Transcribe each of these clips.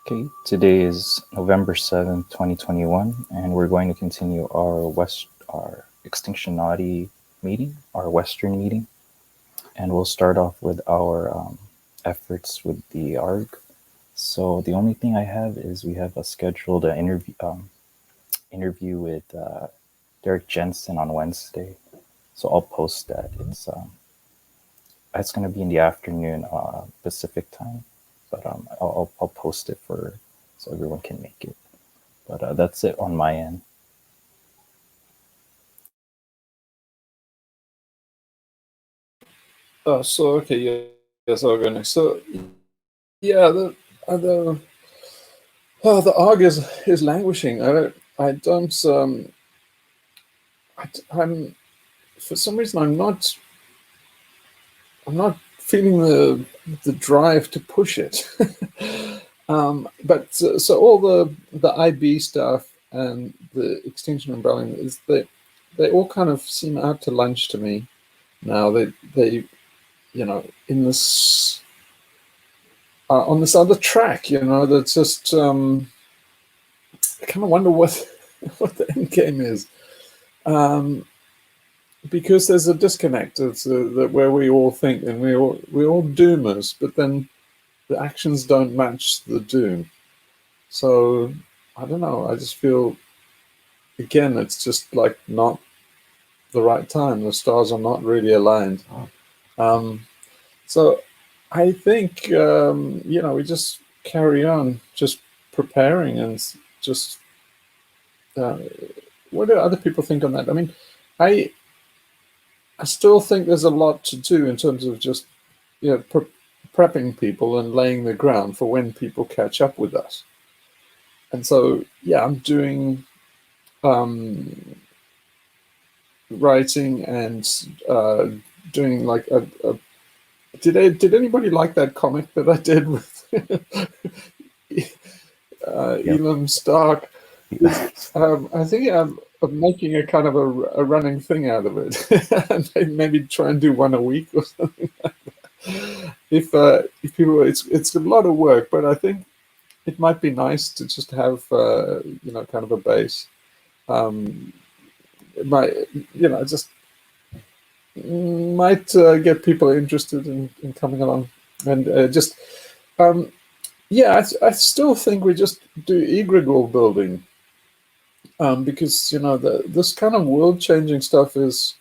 Okay, today is November 7th, 2021, and we're going to continue our Extinctionati meeting, our Western meeting. And we'll start off with our efforts with the ARG. So the only thing I have is we have a scheduled interview with Derek Jensen on Wednesday. So I'll post that. It's going to be in the afternoon Pacific time, but I'll post it so everyone can make it. But that's it on my end. Okay, yeah, yes, organic. So, yeah, the ARG is languishing. I'm for some reason I'm not feeling the drive to push it. But so all the IB stuff and the extinction umbrella is they all kind of seem out to lunch to me now. They in this on this other track, that's just I kind of wonder what the end game is, because there's a disconnect. It's that where we all think and we're all doomers, but then the actions don't match the doom. So I don't know. I just feel again it's just like not the right time. The stars are not really aligned. So I think we just carry on, just preparing and just. What do other people think on that? I mean, I still think there's a lot to do in terms of just prepping people and laying the ground for when people catch up with us. And so I'm doing writing and doing like a did anybody like that comic that I did with Elam Stark? I think I'm making a kind of a running thing out of it, and maybe try and do one a week or something like that. If people, it's a lot of work, but I think it might be nice to just have kind of a base. It might just might get people interested in coming along, and I still think we just do Agrigore building. Because this kind of world-changing stuff is,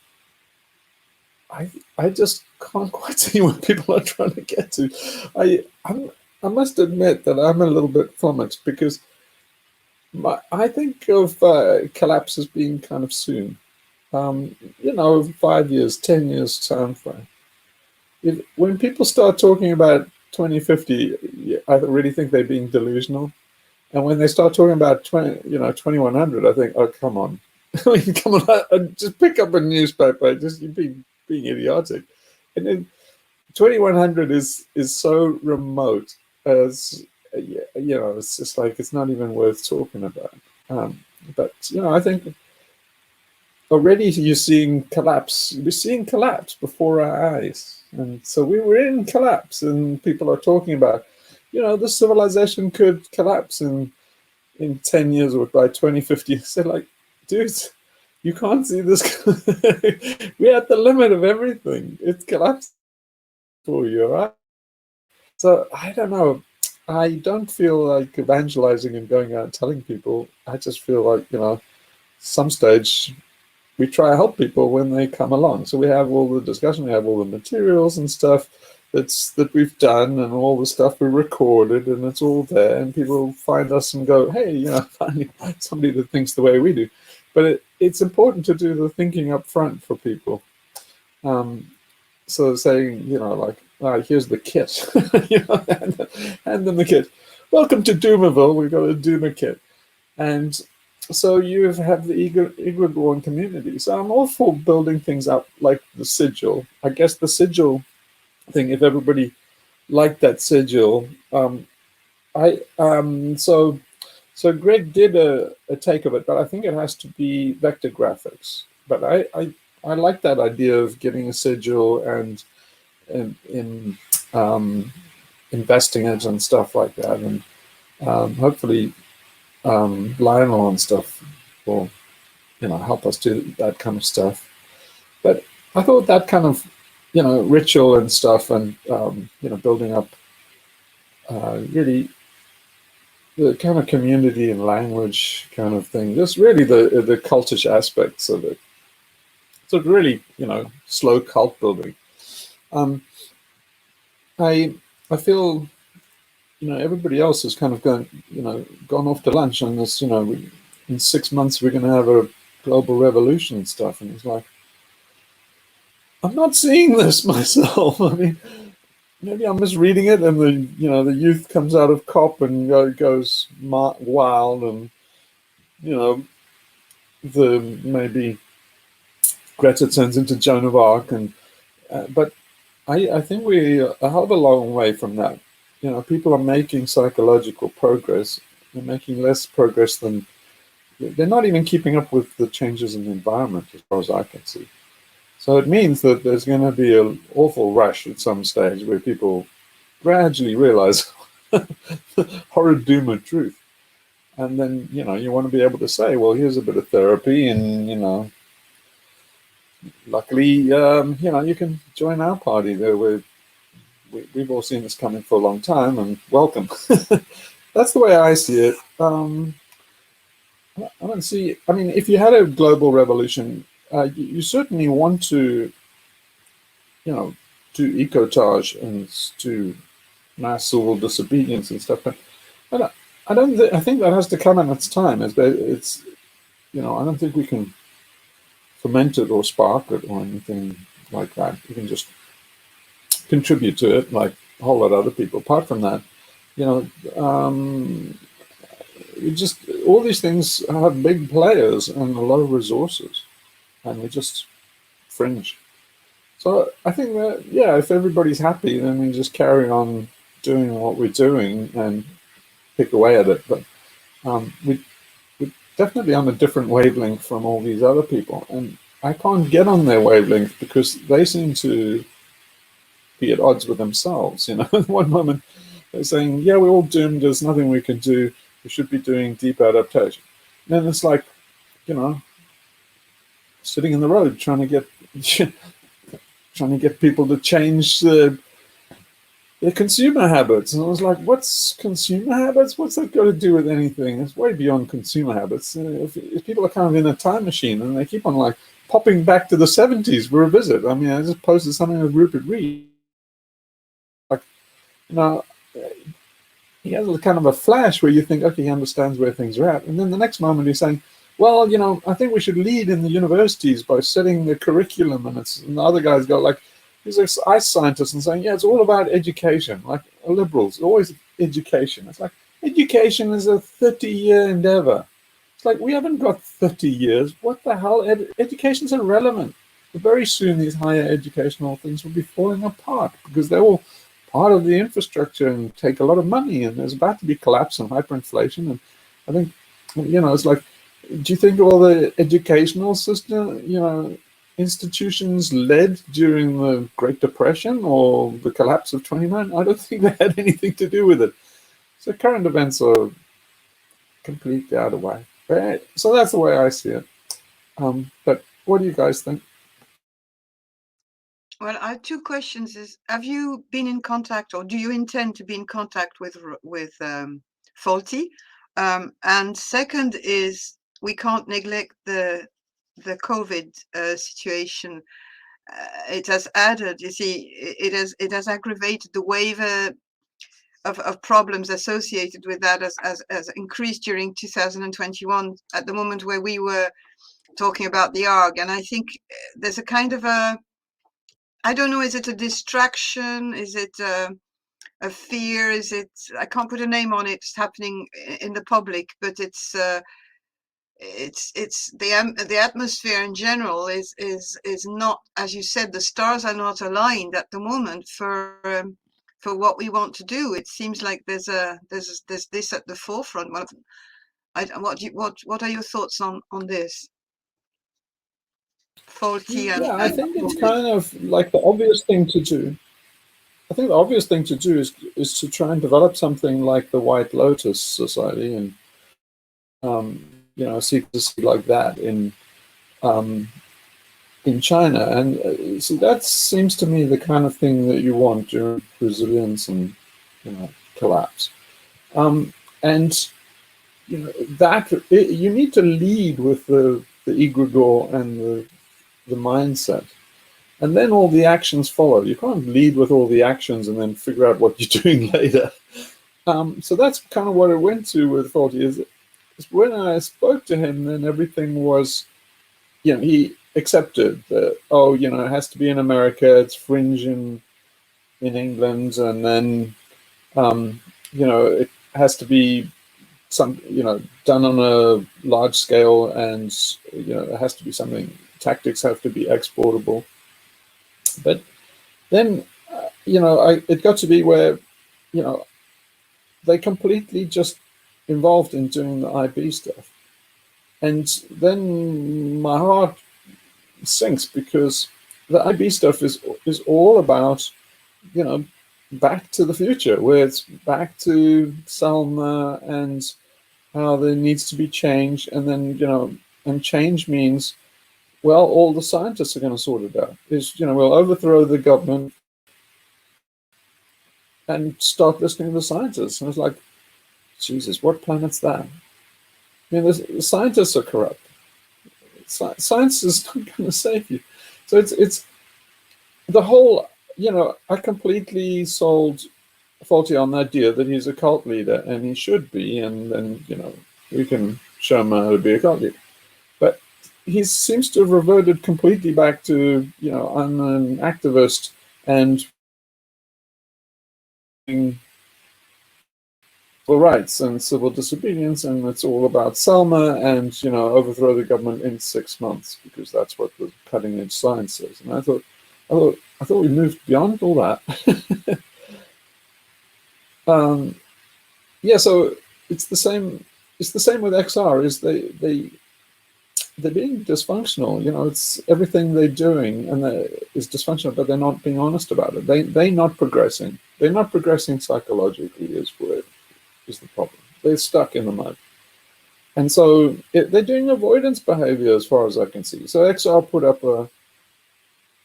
I just can't quite see what people are trying to get to. I must admit that I'm a little bit flummoxed because I think of collapse as being kind of soon. 5 years, 10 years time frame. When people start talking about 2050, I really think they're being delusional. And when they start talking about 2100, I think, oh, come on. I mean, come on, just pick up a newspaper, just being idiotic. And then 2100 is so remote as, it's just like, it's not even worth talking about. But I think already you're seeing collapse. We're seeing collapse before our eyes. And so we were in collapse, and people are talking about, the civilization could collapse in 10 years or by 2050. So like, dude, you can't see this. We're at the limit of everything. It's collapsed for you, right? So I don't know. I don't feel like evangelizing and going out and telling people. I just feel like, some stage we try to help people when they come along. So we have all the discussion, we have all the materials and stuff that we've done, and all the stuff we recorded, and it's all there, and people find us and go, hey, finally somebody that thinks the way we do. But it's important to do the thinking up front for people. So saying, here's the kit, hand them the kit. Welcome to Doomaville, we've got a Doomer kit. And so you have the Agrigore community. So I'm all for building things up like the sigil. I guess the sigil thing, if everybody liked that sigil, so Greg did a take of it, but I think it has to be vector graphics. But I like that idea of getting a sigil and investing it and stuff like that. And Hopefully, Lionel and stuff will, help us do that kind of stuff. But I thought that kind of, ritual and stuff, and building up really the kind of community and language kind of thing. Just really the cultish aspects of it. So really, slow cult building. Um, I I feel everybody else has kind of gone off to lunch, and this in 6 months we're going to have a global revolution and stuff, and it's like I'm not seeing this myself. I mean, maybe I'm misreading it, and the youth comes out of COP and goes wild, and the maybe Greta turns into Joan of Arc, and but I think we're a hell of a long way from that. People are making psychological progress. They're making less progress than they're not even keeping up with the changes in the environment, as far as I can see. So it means that there's going to be an awful rush at some stage where people gradually realize the horrid doom of truth. And then, you want to be able to say, well, here's a bit of therapy, and, luckily, you can join our party there. We've all seen this coming for a long time, and welcome. That's the way I see it. I don't see. I mean, if you had a global revolution, you certainly want to, do ecotage and to mass civil disobedience and stuff. But I don't. I think that has to come in its time. It's I don't think we can ferment it or spark it or anything like that. You can just contribute to it like a whole lot of other people. Apart from that, just all these things have big players and a lot of resources, and we just fringe. So I think that if everybody's happy, then we just carry on doing what we're doing and pick away at it. But we're definitely on a different wavelength from all these other people, and I can't get on their wavelength because they seem to be at odds with themselves. One moment they're saying, "Yeah, we're all doomed. There's nothing we can do. We should be doing deep adaptation." And then it's like, sitting in the road trying to get people to change their consumer habits. And I was like, what's consumer habits? What's that got to do with anything? It's way beyond consumer habits. If people are kind of in a time machine and they keep on like popping back to the 70s for a visit. I mean, I just posted something with Rupert Reed. Like, he has a kind of a flash where you think, okay, he understands where things are at. And then the next moment he's saying, well, I think we should lead in the universities by setting the curriculum. And the other guys go like, he's an ice scientist and saying, yeah, it's all about education. Like liberals, always education. It's like, education is a 30-year endeavor. It's like, we haven't got 30 years. What the hell? Education's irrelevant. Very soon these higher educational things will be falling apart because they're all part of the infrastructure and take a lot of money, and there's about to be collapse and hyperinflation. And I think, it's like, do you think all the educational system, institutions led during the Great Depression or the collapse of 29? I don't think they had anything to do with it. So current events are completely out of whack. So that's the way I see it. But what do you guys think? Well, I have two questions. Have you been in contact, or do you intend to be in contact with Faulty? And second is, we can't neglect the COVID situation. It has added, you see, it has aggravated the wave of problems associated with that as increased during 2021 at the moment where we were talking about the ARG. And I think there's a kind of I don't know, is it a distraction? Is it a fear? Is it, I can't put a name on it, it's happening in the public, but it's the atmosphere in general is not, as you said, the stars are not aligned at the moment for what we want to do. It seems like there's this at the forefront. What are your thoughts on this? Faulty Yeah, I and think it's COVID. kind of like the obvious thing to do. I think the obvious thing to do is to try and develop something like the White Lotus Society, and secrecy like that in China. And see, that seems to me the kind of thing that you want during resilience and collapse. And you need to lead with the egregore and the mindset, and then all the actions follow. You can't lead with all the actions and then figure out what you're doing later. So that's kind of what it went to with Faulty. Is when I spoke to him, then everything was, he accepted that, it has to be in America, it's fringe in England, and then, it has to be done on a large scale, and, it has to be something, tactics have to be exportable. But then, it got to be where, they completely just involved in doing the IB stuff. And then my heart sinks, because the IB stuff is all about, back to the future, where it's back to Selma and how there needs to be change. And then, and change means, well, all the scientists are going to sort it out. We'll overthrow the government and start listening to the scientists. And it's like, Jesus, what planet's that? I mean, the scientists are corrupt. Science is not going to save you. So it's the whole, I completely sold Faulty on the idea that he's a cult leader, and he should be, and then, we can show him how to be a cult leader. But he seems to have reverted completely back to, I'm an activist and civil rights and civil disobedience, and it's all about Selma and, overthrow the government in 6 months, because that's what the cutting edge science is. And I thought we moved beyond all that. So it's the same. It's the same with XR. Is they're being dysfunctional. It's everything they're doing and is dysfunctional, but they're not being honest about it. They're not progressing. They're not progressing psychologically. Is the problem. They're stuck in the mud. And so they're doing avoidance behavior, as far as I can see. So XR put up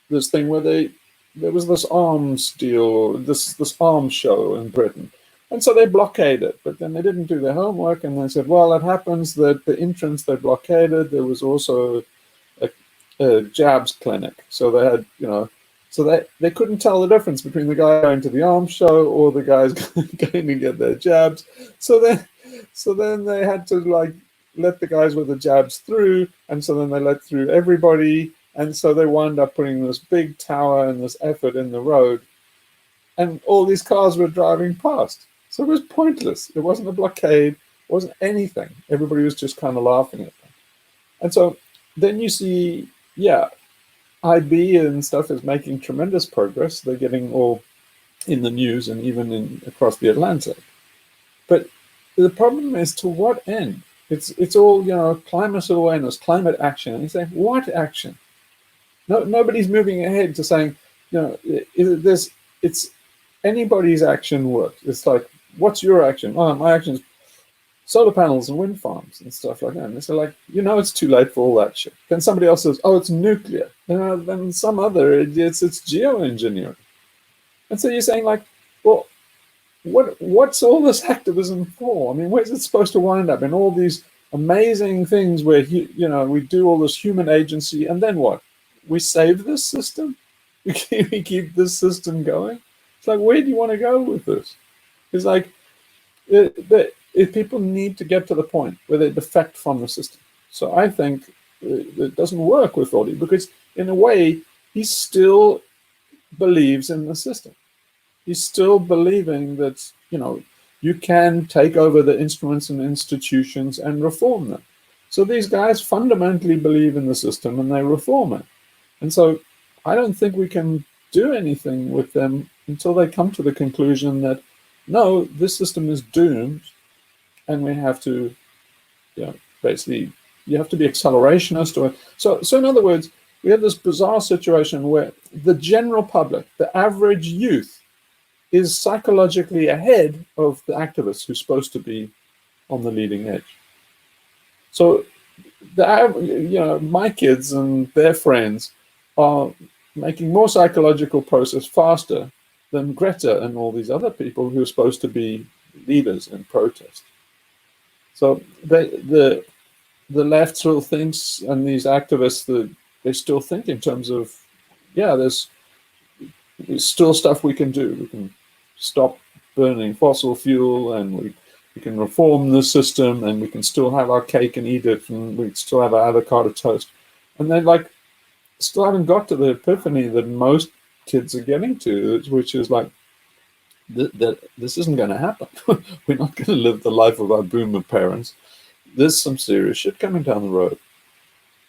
this thing where there was this arms deal, this arms show in Britain. And so they blockaded it, but then they didn't do their homework, and they said, well, it happens that the entrance they blockaded, there was also a jabs clinic. So they had, so they couldn't tell the difference between the guy going to the arms show or the guys going to get their jabs. So then they had to let the guys with the jabs through, and so then they let through everybody, and so they wound up putting this big tower and this effort in the road, and all these cars were driving past. So it was pointless. It wasn't a blockade, it wasn't anything. Everybody was just kind of laughing at them. And so then you see, IB and stuff is making tremendous progress. They're getting all in the news and even across the Atlantic. But the problem is, to what end? It's all, climate awareness, climate action. And you say, what action? No, nobody's moving ahead to saying, it's anybody's action works. It's like, what's your action? Oh, my action is solar panels and wind farms and stuff like that. And they're like, it's too late for all that shit. Then somebody else says, oh, it's nuclear. Then some other, it's geoengineering. And so you're saying, like, well, what's all this activism for? I mean, where's it supposed to wind up? In all these amazing things where, we do all this human agency, and then what? We save this system? We keep this system going? It's like, where do you want to go with this? It's like, if people need to get to the point where they defect from the system. So I think it doesn't work with Faulty, because in a way, he still believes in the system. He's still believing that, you can take over the instruments and institutions and reform them. So these guys fundamentally believe in the system and they reform it. And so I don't think we can do anything with them until they come to the conclusion that, no, this system is doomed, and we have to, basically, you have to be accelerationist. So in other words, we have this bizarre situation where the general public, the average youth, is psychologically ahead of the activist who's supposed to be on the leading edge. So, my kids and their friends are making more psychological process faster than Greta and all these other people who are supposed to be leaders in protest. So the left still thinks, and these activists, they still think in terms of, yeah, there's still stuff we can do. We can stop burning fossil fuel, and we can reform the system, and we can still have our cake and eat it, and we still have our avocado toast. And they still haven't got to the epiphany that most kids are getting to, which is like, that this isn't going to happen. We're not going to live the life of our boomer parents. There's some serious shit coming down the road.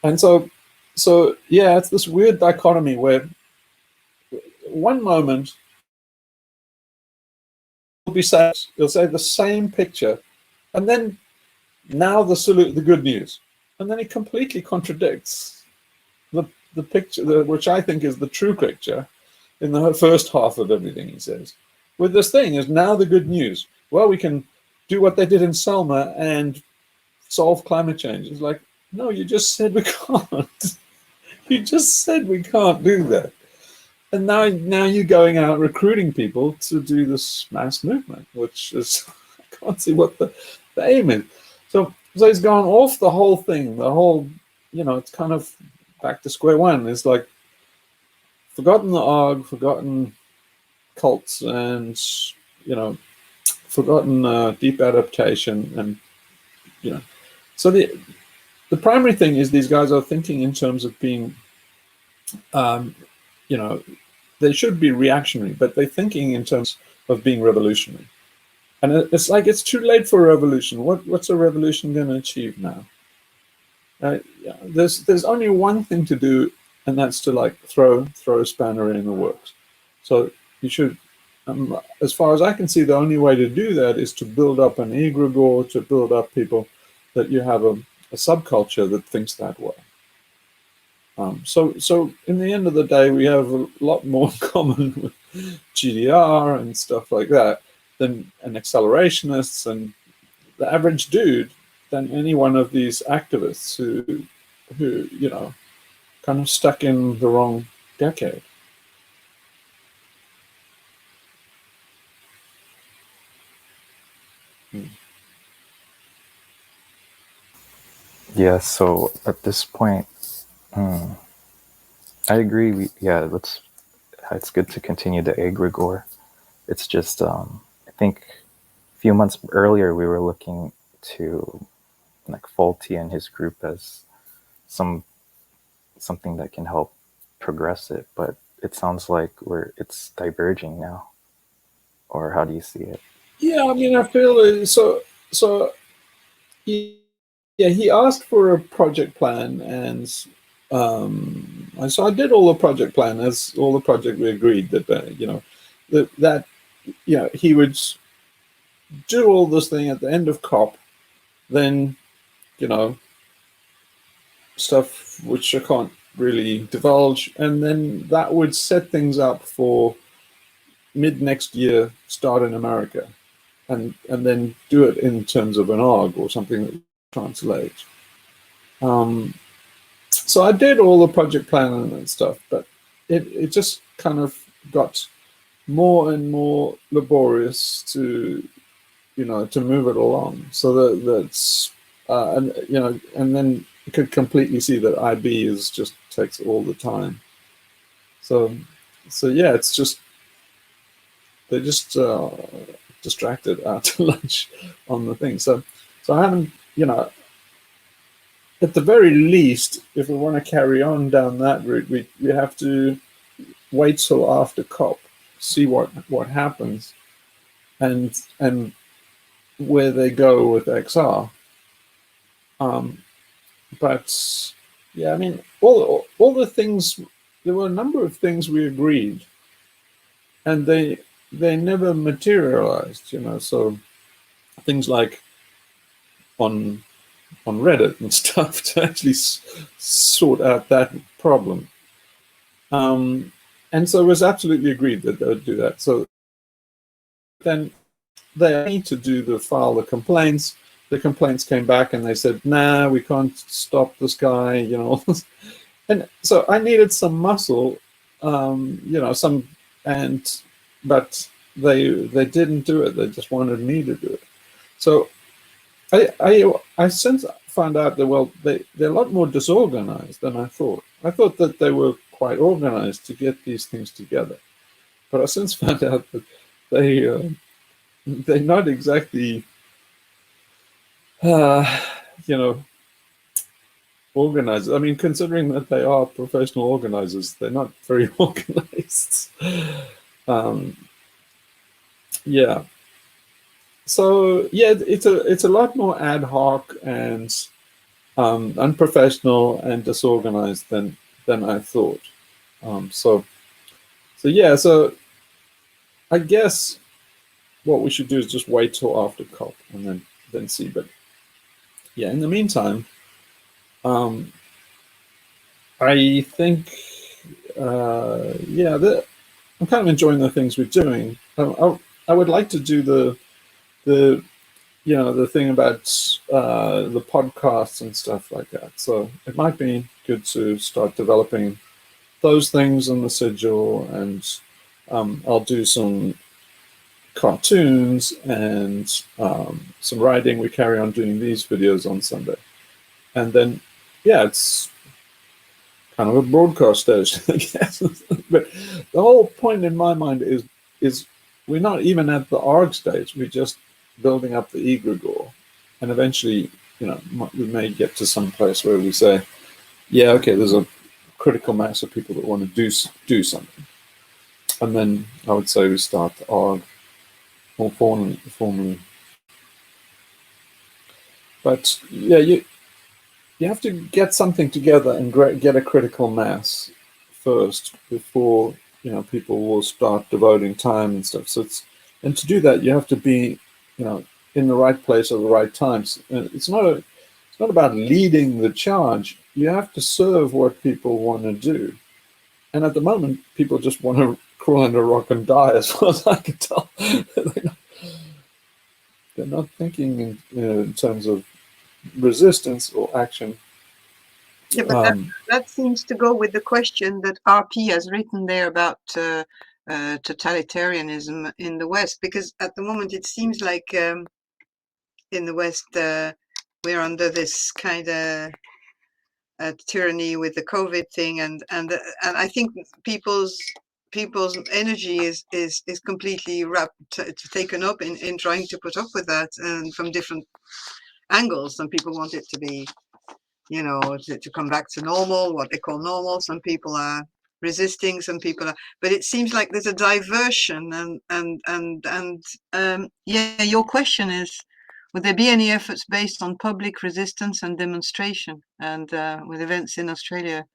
And so yeah, it's this weird dichotomy where one moment you'll say the same picture, and then now the good news, and then it completely contradicts the picture, which I think is the true picture in the first half of everything he says. With this thing is now the good news. Well, we can do what they did in Selma and solve climate change. It's like, no, you just said we can't. You just said we can't do that. And now you're going out recruiting people to do this mass movement, which is, I can't see what the aim is. So he's gone off the whole thing, the whole, it's kind of back to square one. It's like forgotten the ARG, forgotten cults, and, forgotten deep adaptation. And, so the primary thing is these guys are thinking in terms of being, they should be reactionary, but they're thinking in terms of being revolutionary. And it's like, it's too late for a revolution. What's a revolution going to achieve now? There's only one thing to do, and that's to throw a spanner in the works. So you should, as far as I can see, the only way to do that is to build up an Agrigore, to build up people that you have a subculture that thinks that way. So in the end of the day, we have a lot more in common with GDR and stuff like that than accelerationists and the average dude than any one of these activists who kind of stuck in the wrong decade. Yeah, so at this point, I agree. It's good to continue the Agrigore. It's just, I think a few months earlier we were looking to Faulty and his group as something that can help progress it, but it sounds like it's diverging now. Or how do you see it? Yeah, I mean, I feel so. He asked for a project plan, and so I did all the project plan as all the project we agreed that that he would do all this thing at the end of COP, then stuff which I can't really divulge, and then that would set things up for mid next year, start in America, and then do it in terms of an ARG or something that translates. So I did all the project planning and stuff, but it just kind of got more and more laborious to move it along. So that's and then you could completely see that IB just takes all the time. So yeah, it's just they're just distracted out to lunch on the thing. So I haven't, at the very least, if we want to carry on down that route, we have to wait till after COP, see what happens, and where they go with XR. But yeah, I mean, all the things. There were a number of things we agreed, and they never materialized. So things like on Reddit and stuff to actually sort out that problem. And so it was absolutely agreed that they would do that. So then they need to do file the complaints. The complaints came back and they said, nah, we can't stop this guy, you know. And so I needed some muscle, you know, but they didn't do it. They just wanted me to do it. So I since found out that, well, they're a lot more disorganized than I thought. I thought that they were quite organized to get these things together, but I since found out that they're not exactly, you know, organized. I mean, considering that they are professional organizers, they're not very organized. Yeah. So yeah, it's a lot more ad hoc and unprofessional and disorganized than I thought. So yeah, so I guess what we should do is just wait till after COP and then see. But yeah, in the meantime, I think yeah, I'm kind of enjoying the things we're doing. I would like to do the you know, the thing about the podcasts and stuff like that. So it might be good to start developing those things on the schedule, and I'll do some cartoons and some writing. We carry on doing these videos on Sunday, and then yeah, it's kind of a broadcast station, I guess. But the whole point in my mind is we're not even at the ARG stage. We're just building up the Agrigore, and eventually, you know, we may get to some place where we say, yeah, okay, there's a critical mass of people that want to do something, and then I would say we start the ARG more formally. But yeah, you have to get something together and get a critical mass first before, you know, people will start devoting time and stuff. So and to do that, you have to be, you know, in the right place at the right times. It's not about leading the charge. You have to serve what people want to do. And at the moment, people just want to crawl under a rock and die, as far as I can tell. They're not thinking in terms of resistance or action. Yeah, but that seems to go with the question that RP has written there about totalitarianism in the West, because at the moment it seems like in the West we're under this kind of tyranny with the COVID thing, and I think people's energy is completely taken up in trying to put up with that, and from different angles. Some people want it to be, you know, to come back to normal, what they call normal. Some people are resisting, some people are, but it seems like there's a diversion, and yeah, your question is, would there be any efforts based on public resistance and demonstration, and with events in Australia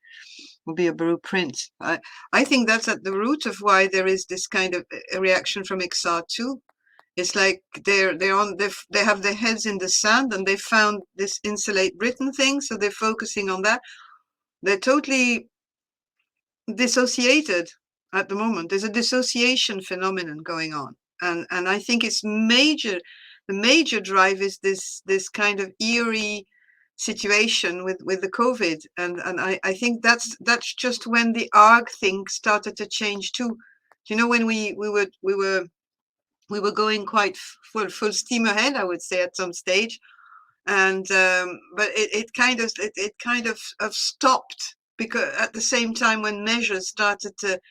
will be a blueprint? I think that's at the root of why there is this kind of a reaction from XR too. It's like they have their heads in the sand, and they found this Insulate Britain thing, so they're focusing on that. They're totally dissociated at the moment. There's a dissociation phenomenon going on, and I think it's major. The major drive is this kind of eerie situation with the COVID, and I think that's just when the ARG thing started to change too. You know, when we were going quite full steam ahead, I would say, at some stage, and but it kind of stopped, because at the same time when measures started to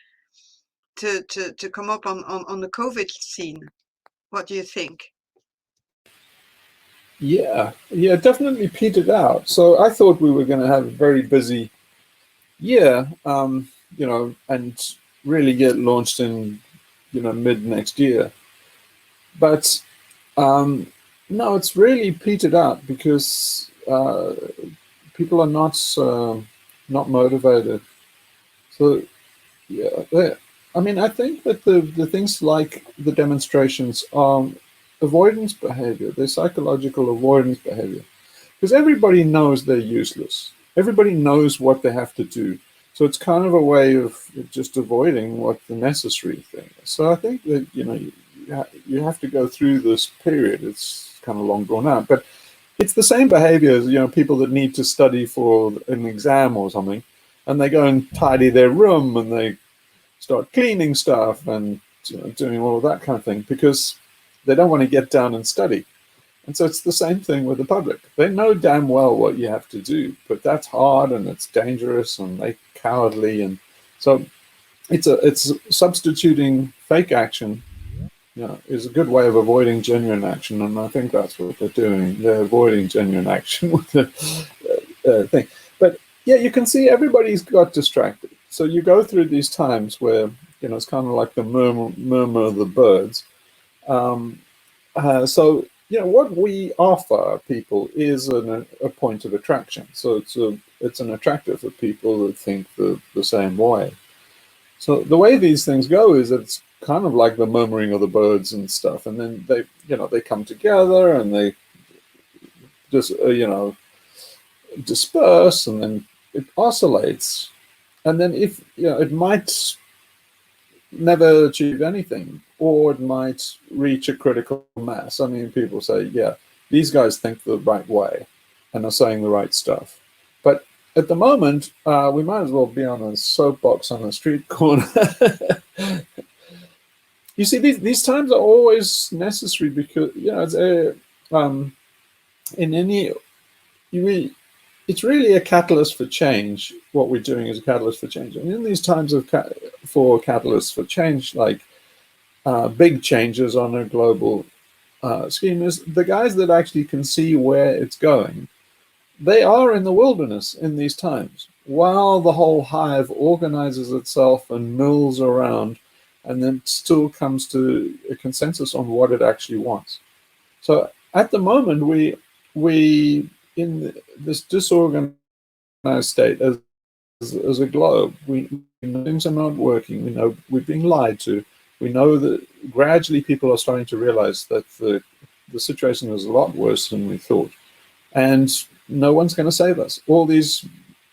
come up on the COVID scene. What do you think? Yeah, definitely petered out. So I thought we were going to have a very busy year, you know, and really get launched in, you know, mid next year. But no, it's really petered out because people are not motivated. So yeah, I mean, I think that the things like the demonstrations are avoidance behavior. They're psychological avoidance behavior, because everybody knows they're useless. Everybody knows what they have to do. So it's kind of a way of just avoiding what the necessary thing is. So I think that, you know, you have to go through this period. It's kind of long drawn out, but it's the same behavior as, you know, people that need to study for an exam or something, and they go and tidy their room and they start cleaning stuff and, you know, doing all of that kind of thing because they don't want to get down and study. And so it's the same thing with the public. They know damn well what you have to do, but that's hard and it's dangerous and they're cowardly. And so it's substituting fake action, you know, is a good way of avoiding genuine action. And I think that's what they're doing. They're avoiding genuine action with the thing. But yeah, you can see everybody's got distracted. So you go through these times where, you know, it's kind of like the murmur of the birds. So, you know, what we offer people is a point of attraction. So it's an attractor for people that think the same way. So the way these things go is it's kind of like the murmuring of the birds and stuff, and then they, you know, they come together and they just you know, disperse, and then it oscillates, and then if, you know, it might never achieve anything, or it might reach a critical mass. I mean, people say, yeah, these guys think the right way and are saying the right stuff. But at the moment, we might as well be on a soapbox on a street corner. You see, these times are always necessary because, you know, it's in any, it's really a catalyst for change. What we're doing is a catalyst for change. And in these times for catalysts for change, like big changes on a global scheme, is the guys that actually can see where it's going. They are in the wilderness in these times, while the whole hive organizes itself and mills around, and then still comes to a consensus on what it actually wants. So at the moment, we in this disorganized state as a globe, we know things are not working. We know we're being lied to. We know that gradually people are starting to realize that the situation is a lot worse than we thought. And no one's going to save us. All these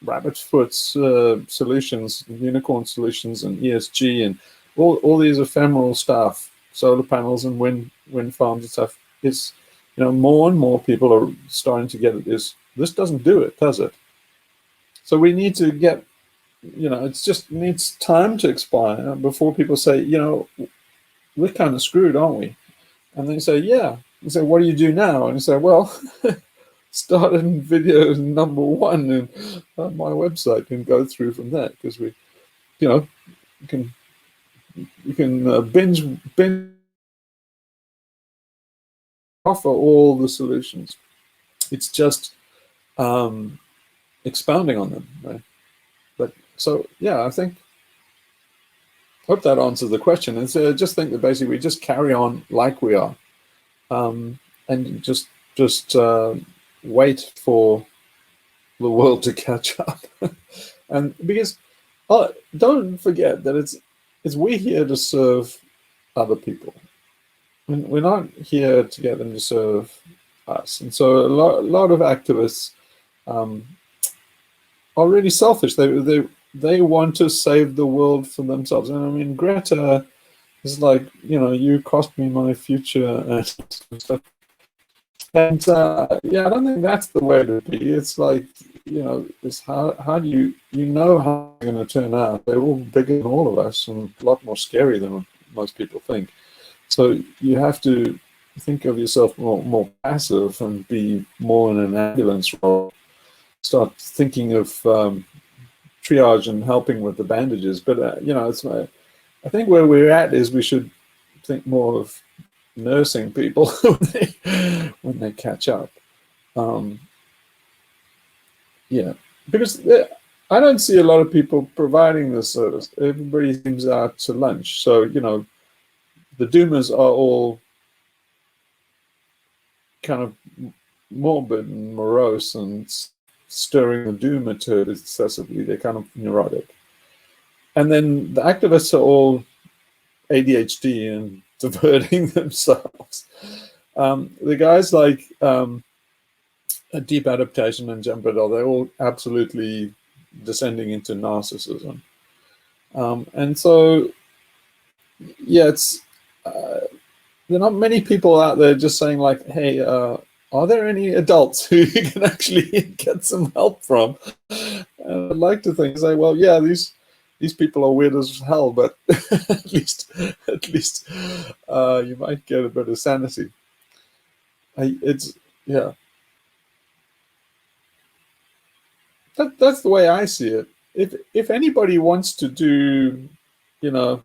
rabbit foot solutions, unicorn solutions, and ESG, and all these ephemeral stuff, solar panels and wind farms and stuff. It's, you know, more and more people are starting to get it. This doesn't do it, does it? So we need to get, you know, it just needs time to expire before people say, you know, we're kind of screwed, aren't we? And they say, yeah. And say, what do you do now? And you say, well, start in video number 1 and on my website and go through from there, because we, you know, you can binge offer all the solutions. It's just expounding on them, right? But so yeah, I hope that answers the question. And so just think that basically we just carry on like we are, and just wait for the world to catch up. And because don't forget that it's we here to serve other people. We're not here to get them to serve us. And so a lot of activists are really selfish. They want to save the world for themselves. And I mean, Greta is like, you know, you cost me my future and stuff. And yeah, I don't think that's the way to be. It's like, you know, it's how do you know how they're going to turn out? They're all bigger than all of us and a lot more scary than most people think. So you have to think of yourself more passive and be more in an ambulance role. Start thinking of triage and helping with the bandages. But you know, I think where we're at is we should think more of nursing people when they catch up. Yeah, because I don't see a lot of people providing this service. Everybody seems out to lunch. So, you know, the doomers are all kind of morbid and morose and stirring the doomer turd excessively. They're kind of neurotic. And then the activists are all ADHD and diverting themselves. The guys like Deep Adaptation and Jumperdoll, they're all absolutely descending into narcissism. And so, yeah, it's there are not many people out there just saying like, hey, are there any adults who you can actually get some help from? I'd like to think, say, well, yeah, these people are weird as hell, but at least you might get a bit of sanity. It's yeah. That's the way I see it. If anybody wants to do, you know,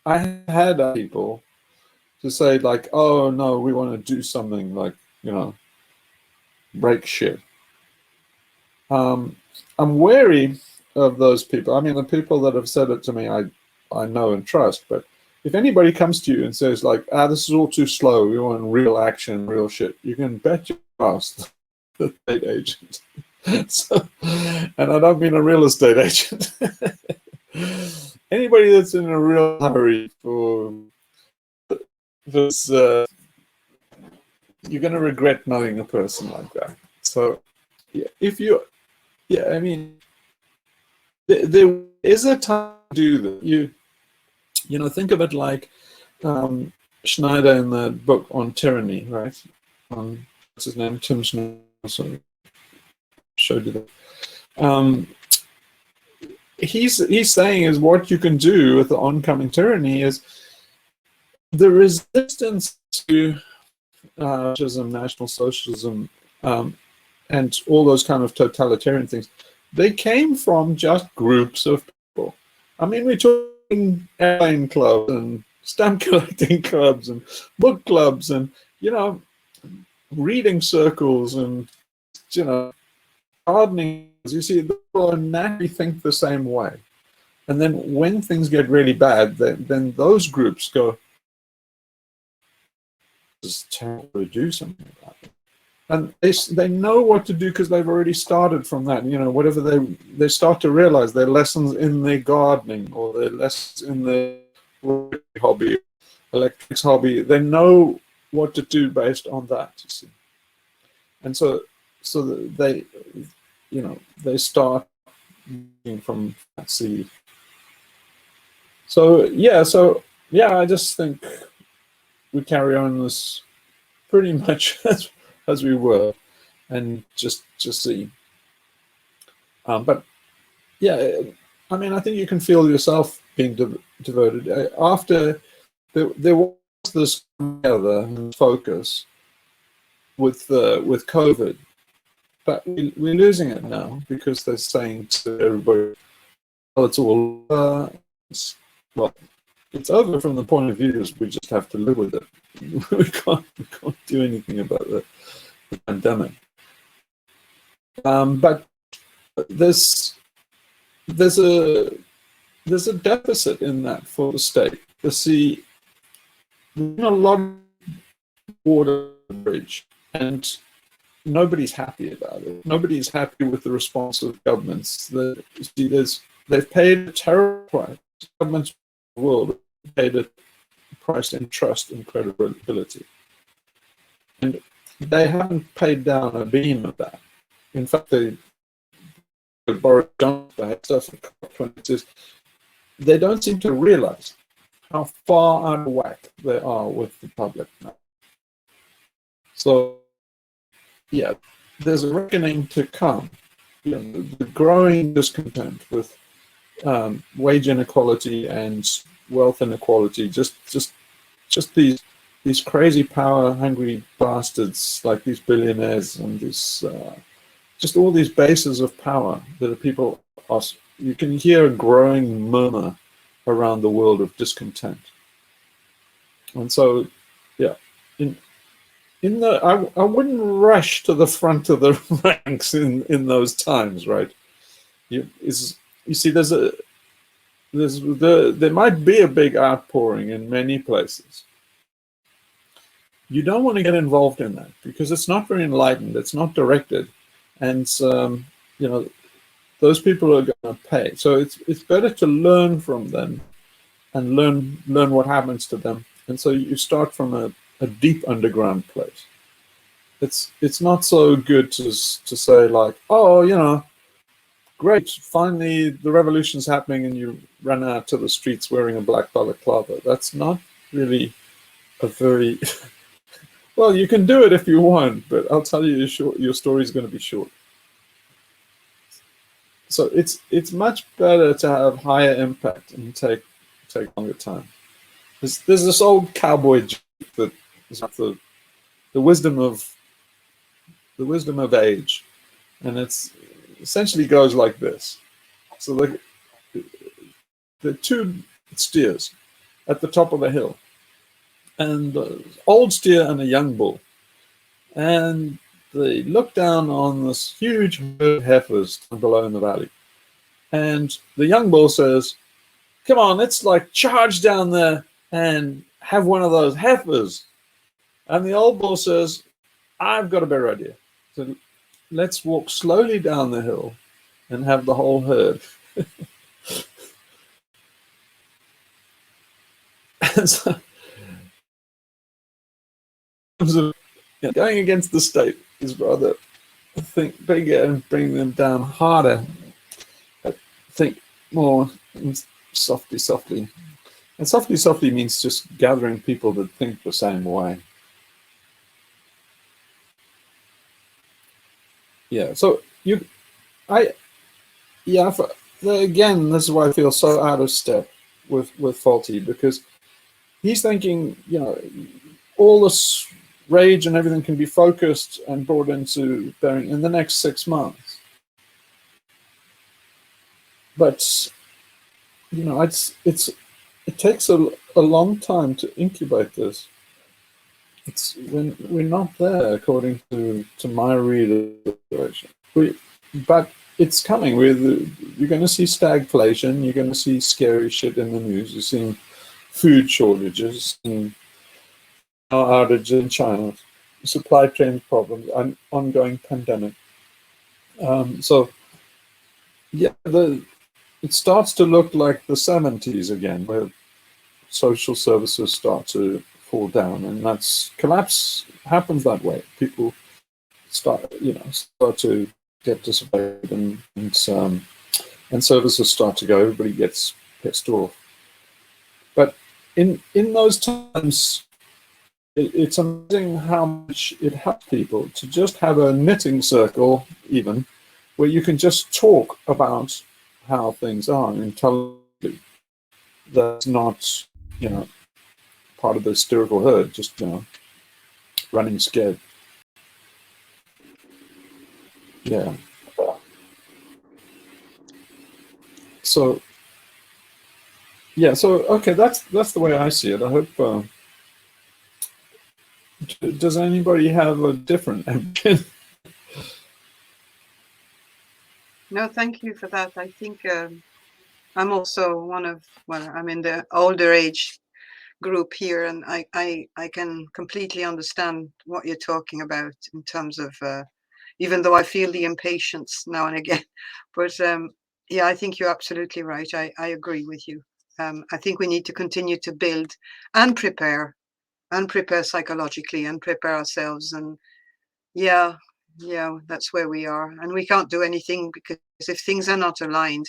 I had people to say like, oh no, we want to do something like, you know, break shit. I'm wary of those people. I mean, the people that have said it to me, I know and trust. But if anybody comes to you and says like, this is all too slow, we want real action, real shit, you can bet your ass the estate agent. So, and I don't mean a real estate agent. Anybody that's in a real hurry for this, you're going to regret knowing a person like that. So, yeah, I mean, there is a time to do that. You know, think of it like Schneider in the book on tyranny, right? What's his name? Tim Schneider. Sorry, showed you that. He's saying is what you can do with the oncoming tyranny is the resistance to fascism, National Socialism, and all those kind of totalitarian things. They came from just groups of people. I mean, we're talking airline clubs and stamp collecting clubs and book clubs and, you know, reading circles and, you know, gardening. You see, people naturally think the same way. And then when things get really bad, then those groups go, it's terrible to do something about it. And they know what to do because they've already started from that. You know, whatever they start to realize their lessons in their gardening or their lessons in their hobby, electrics hobby, they know what to do based on that, you see. And so they, you know, they start from that seed. So yeah, I just think we carry on this pretty much as we were, and just see. But yeah, I mean, I think you can feel yourself being devoted. After there was this together focus with COVID, but we're losing it now because they're saying to everybody, well, it's all well, it's over from the point of view is we just have to live with it. we can't do anything about the pandemic. But there's a deficit in that for the state. You see, there's a lot of water bridge, and nobody's happy about it. Nobody's happy with the response of governments. They've paid a terrible price. Governments in the world have paid a price in trust and credibility, and they haven't paid down a beam of that. In fact, Boris Johnson stuff in COP26, they don't seem to realize how far out of whack they are with the public now. So, yeah, there's a reckoning to come. You know, the growing discontent with wage inequality and wealth inequality, just these crazy power-hungry bastards like these billionaires and these just all these bases of power that are people are. You can hear a growing murmur around the world of discontent, and so yeah, I wouldn't rush to the front of the ranks in those times, right? You see, there might be a big outpouring in many places. You don't want to get involved in that because it's not very enlightened. It's not directed, and you know, those people are going to pay. So it's better to learn from them and learn what happens to them. And so you start from a deep underground place. It's not so good to say like, oh, you know, great, finally the revolution's happening and you run out to the streets wearing a black balaclava. That's not really a very well. You can do it if you want, but I'll tell you, your story is going to be short. So it's much better to have higher impact and take longer time. There's this old cowboy joke that is the wisdom of age, and it's essentially goes like this. So the two steers at the top of the hill, and the old steer and a young bull, and they look down on this huge herd of heifers below in the valley, and the young bull says, "Come on, let's like charge down there and have one of those heifers." And the old bull says, "I've got a better idea. So let's walk slowly down the hill and have the whole herd." And so, going against the state is rather think bigger and bring them down harder. Think more softly, softly. And softly, softly means just gathering people that think the same way. Yeah. So again, this is why I feel so out of step with Faulty, because he's thinking, all this rage and everything can be focused and brought into bearing in the next 6 months. But it takes a long time to incubate this. It's when we're not there, according to my read of the situation. But it's coming. You're going to see stagflation. You're going to see scary shit in the news. You're seeing food shortages and outages in China, supply chain problems, and ongoing pandemic. So it starts to look like the 70s again, where social services start to fall down, and collapse happens that way. People start to get dissipated, and services start to go. Everybody gets pissed off. But in those times, it's amazing how much it helps people to just have a knitting circle, even, where you can just talk about how things are intelligently. That's not, part of the hysterical herd, just, running scared. Yeah. So, okay, that's the way I see it. I hope. Does anybody have a different opinion? No, thank you for that. I think I'm also I'm in the older age group here, and I can completely understand what you're talking about in terms of, even though I feel the impatience now and again. But I think you're absolutely right. I agree with you. I think we need to continue to build and prepare psychologically and prepare ourselves. And that's where we are. And we can't do anything, because if things are not aligned,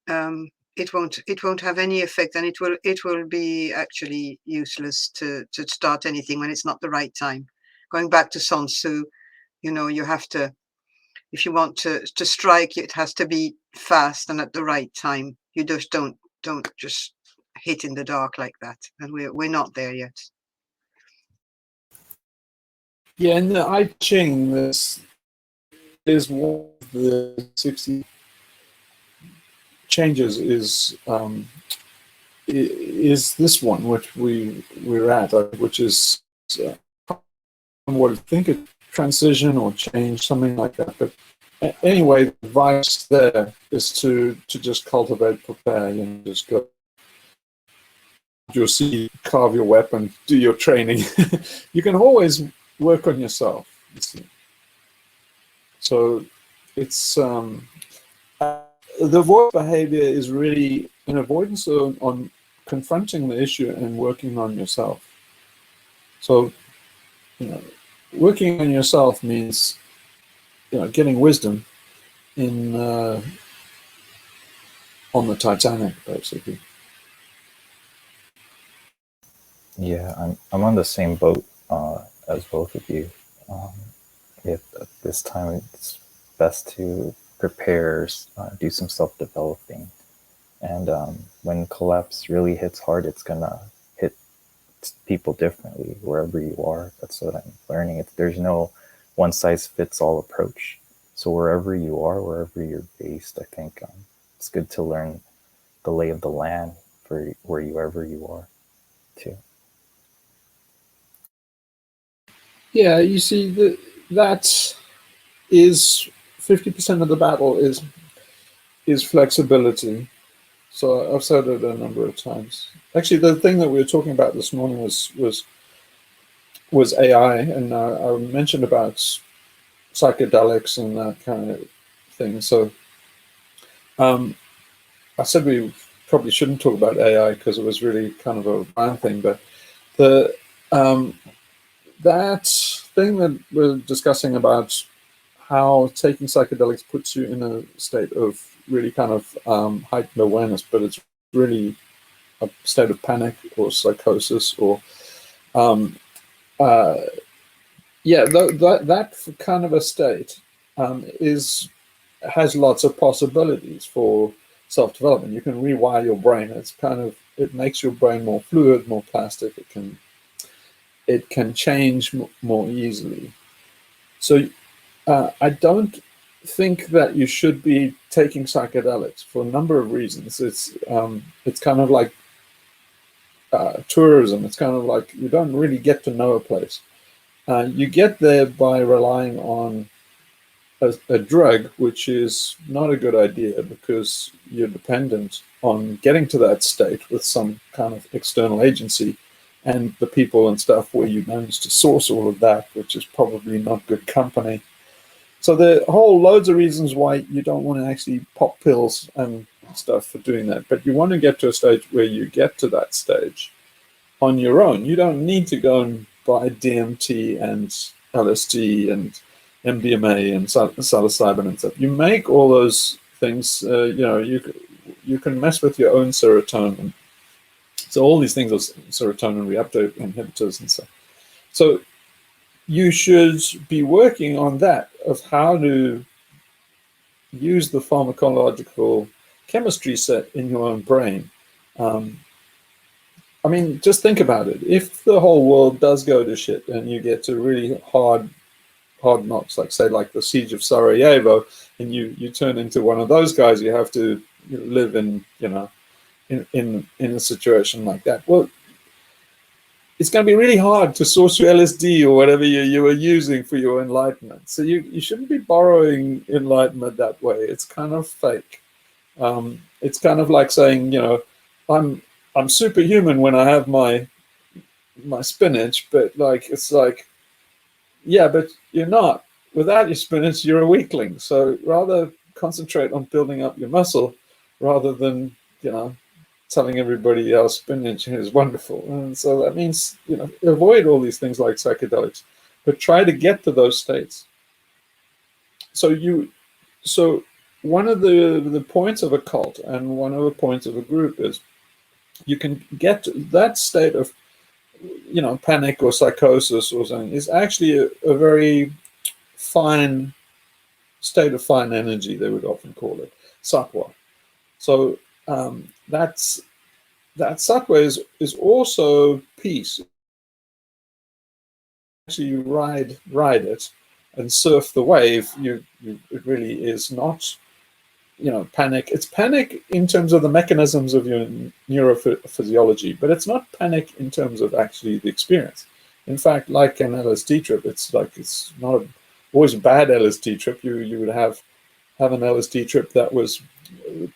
it won't have any effect, and it will be actually useless to start anything when it's not the right time. Going back to Sun Tzu, you have to, if you want to strike, it has to be fast and at the right time. You just don't just hit in the dark like that, and we're not there yet. Yeah, in the I Ching, this is one of the 60 changes is this one, which we're at, which is what I think a transition or change, something like that. But anyway, the advice there is to just cultivate, prepare, just go your seed, carve your weapon, do your training. You can always work on yourself, you see. So it's the avoid behavior is really an avoidance on confronting the issue and working on yourself. So, working on yourself means, getting wisdom in on the Titanic, basically. Yeah, I'm on the same boat as both of you. Um, at this time, it's best to prepare, do some self developing, and when collapse really hits hard, it's gonna hit people differently wherever you are. That's what I'm learning. There's no one size fits all approach. So wherever you are, wherever you're based, I think it's good to learn the lay of the land for wherever you are, too. Yeah, you see, that is 50% of the battle is flexibility. So I've said it a number of times. Actually, the thing that we were talking about this morning was AI, and I mentioned about psychedelics and that kind of thing. So um, I said we probably shouldn't talk about AI because it was really kind of a brand thing, but the um, that thing that we're discussing about how taking psychedelics puts you in a state of really kind of heightened awareness, but it's really a state of panic or psychosis or um, uh, yeah, that kind of a state is has lots of possibilities for self-development. You can rewire your brain. It makes your brain more fluid, more plastic. It can change more easily. So I don't think that you should be taking psychedelics for a number of reasons. It's kind of like tourism. It's kind of like you don't really get to know a place. You get there by relying on a drug, which is not a good idea because you're dependent on getting to that state with some kind of external agency and the people and stuff where you manage to source all of that, which is probably not good company. So there are whole loads of reasons why you don't want to actually pop pills and stuff for doing that. But you want to get to a stage where you get to that stage on your own. You don't need to go and buy DMT and LSD and MDMA and psilocybin and stuff. You make all those things. You can mess with your own serotonin. So all these things are serotonin reuptake inhibitors and stuff. So you should be working on that of how to use the pharmacological chemistry set in your own brain. I mean, just think about it. If the whole world does go to shit and you get to really hard knocks, like say like the siege of Sarajevo, and you turn into one of those guys, you have to live in in a situation like that. Well, it's going to be really hard to source your LSD or whatever you were using for your enlightenment. So you shouldn't be borrowing enlightenment that way. It's kind of fake. It's kind of like saying, I'm superhuman when I have my spinach, but like it's like, yeah, but you're not. Without your spinach, you're a weakling. So rather concentrate on building up your muscle rather than telling everybody else spinach is wonderful. And so that means avoid all these things like psychedelics, but try to get to those states. So one of the points of a cult and one of the points of a group is you can get to that state of panic or psychosis or something is actually a very fine state of fine energy, they would often call it sattva. So that sattva is also peace. Actually, you ride it and surf the wave. It really is not panic. It's panic in terms of the mechanisms of your neurophysiology, but it's not panic in terms of actually the experience. In fact, like an LSD trip, it's not always a bad LSD trip. You would have an LSD trip that was,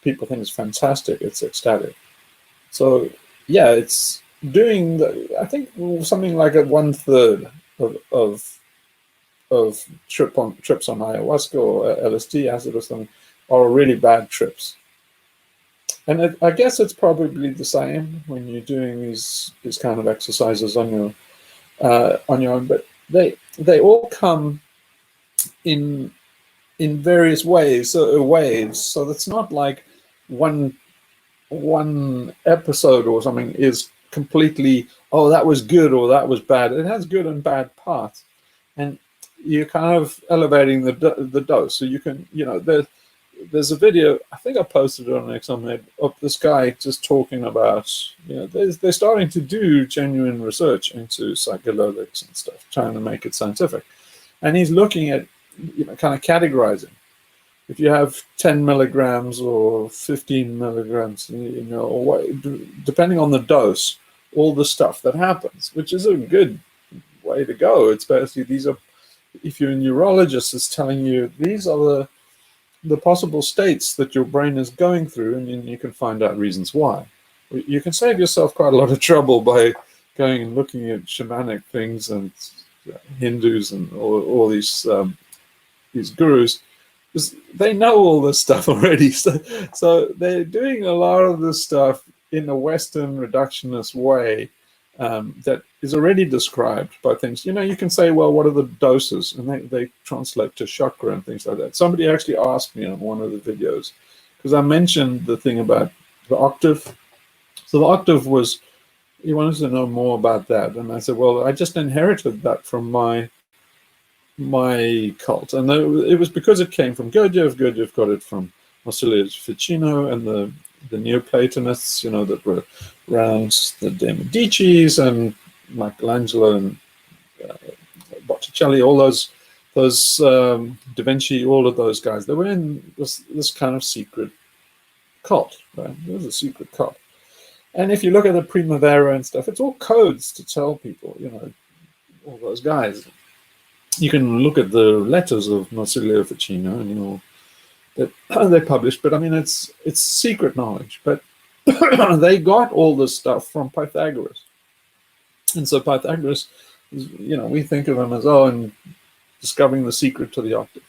people think is fantastic. It's ecstatic. So yeah, it's doing I think something like a 1/3 of trips on ayahuasca or LSD acid or something are really bad trips. And I guess it's probably the same when you're doing these kind of exercises on your own, but they all come in various waves. So it's not like one episode or something is completely, oh, that was good or that was bad. It has good and bad parts, and you're kind of elevating the dose. So you can, there's a video, I think I posted it on XMed, of this guy just talking about, they're starting to do genuine research into psychedelics and stuff, trying to make it scientific. And he's looking at, kind of categorizing. If you have 10 milligrams or 15 milligrams, or what, depending on the dose, all the stuff that happens, which is a good way to go. It's basically, these are, if you're a neurologist, it's telling you these are the possible states that your brain is going through, and you can find out reasons why. You can save yourself quite a lot of trouble by going and looking at shamanic things and Hindus and all these gurus, because they know all this stuff already. So they're doing a lot of this stuff in a Western reductionist way that is already described by things. You can say, well, what are the doses? And they translate to chakra and things like that. Somebody actually asked me on one of the videos, because I mentioned the thing about the octave. So the octave was, he wanted to know more about that. And I said, well, I just inherited that from my cult. And it was because it came from Gurdjieff. Gurdjieff got it from Marcellus Ficino and the Neoplatonists, that were around the De Medicis and Michelangelo and Botticelli, all those Da Vinci, all of those guys. They were in this kind of secret cult, right? It was a secret cult. And if you look at the Primavera and stuff, it's all codes to tell people, all those guys. You can look at the letters of Marsilio Ficino and that they published, but I mean it's secret knowledge. But they got all this stuff from Pythagoras, and so Pythagoras, we think of him as and discovering the secret to the octave,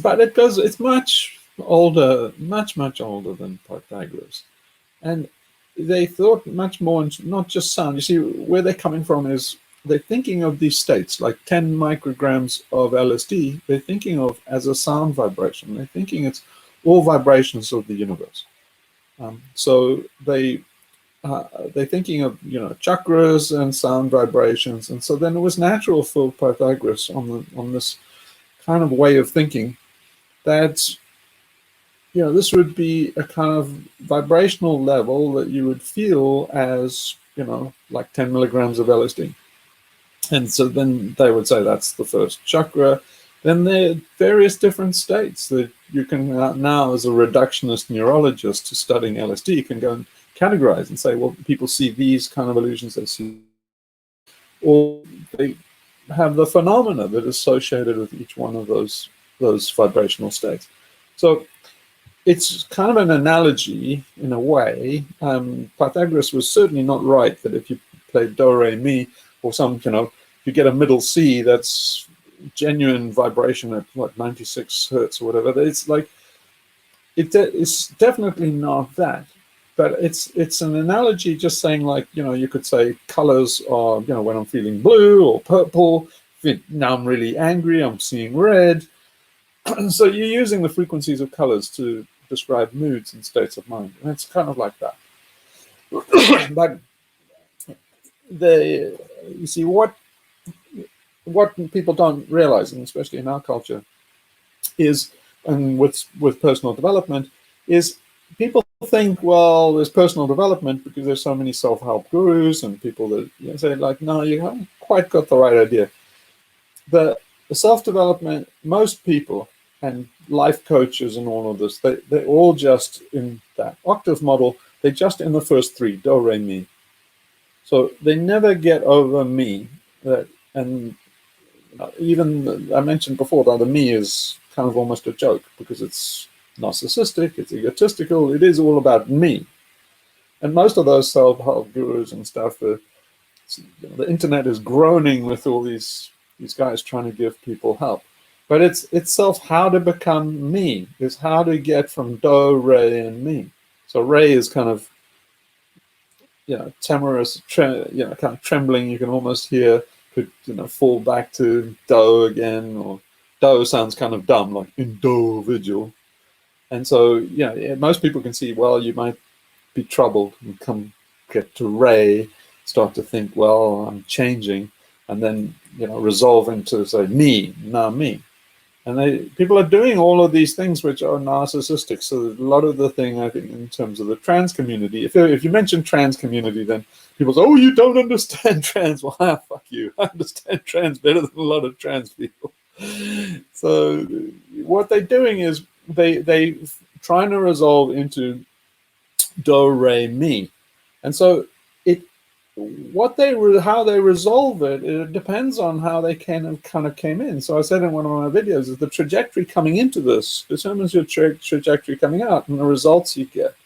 but it's much older, much older than Pythagoras, and they thought much more, not just sound. You see, where they're coming from is, they're thinking of these states, like 10 micrograms of LSD, they're thinking of as a sound vibration. They're thinking it's all vibrations of the universe. So they're thinking of, chakras and sound vibrations. And so then it was natural for Pythagoras on this kind of way of thinking that, this would be a kind of vibrational level that you would feel as, like 10 milligrams of LSD. And so then they would say that's the first chakra. Then there are various different states that you can now, as a reductionist neurologist studying LSD, you can go and categorize and say, well, people see these kind of illusions, they see, or they have the phenomena that is associated with each one of those vibrational states. So it's kind of an analogy in a way. Pythagoras was certainly not right that if you play do, re, mi, or some, if you get a middle C, that's genuine vibration at like 96 hertz or whatever. It's like, it's definitely not that, but it's an analogy, just saying, like, you could say colors are, when I'm feeling blue or purple, now I'm really angry, I'm seeing red. So you're using the frequencies of colors to describe moods and states of mind, and it's kind of like that. But you see, what people don't realize, and especially in our culture, is, and with personal development, is people think, well, there's personal development because there's so many self-help gurus and people that say, like, no, you haven't quite got the right idea. The self-development, most people and life coaches and all of this, they're all just in that octave model. They're just in the first three, do, re, mi. So they never get over me. And even I mentioned before that the me is kind of almost a joke, because it's narcissistic, it's egotistical, it is all about me. And most of those self-help gurus and stuff, the internet is groaning with all these guys trying to give people help. But it's itself how to become me, is how to get from do, re, and mi. So re is kind of, timorous, kind of trembling. You can almost hear, could fall back to do again, or do sounds kind of dumb, like in do vigil. And so most people can see, well, you might be troubled and come get to Ray, start to think, well, I'm changing, and then, you know, resolve into, say, me, now me. And people are doing all of these things which are narcissistic. So a lot of the thing, I think, in terms of the trans community, if you mention trans community, then people say, oh, you don't understand trans. Well, fuck you. I understand trans better than a lot of trans people. So what they're doing is they trying to resolve into do, re, mi. And so how they resolve it, it depends on how they kind of came in. So I said in one of my videos that the trajectory coming into this determines your trajectory coming out and the results you get.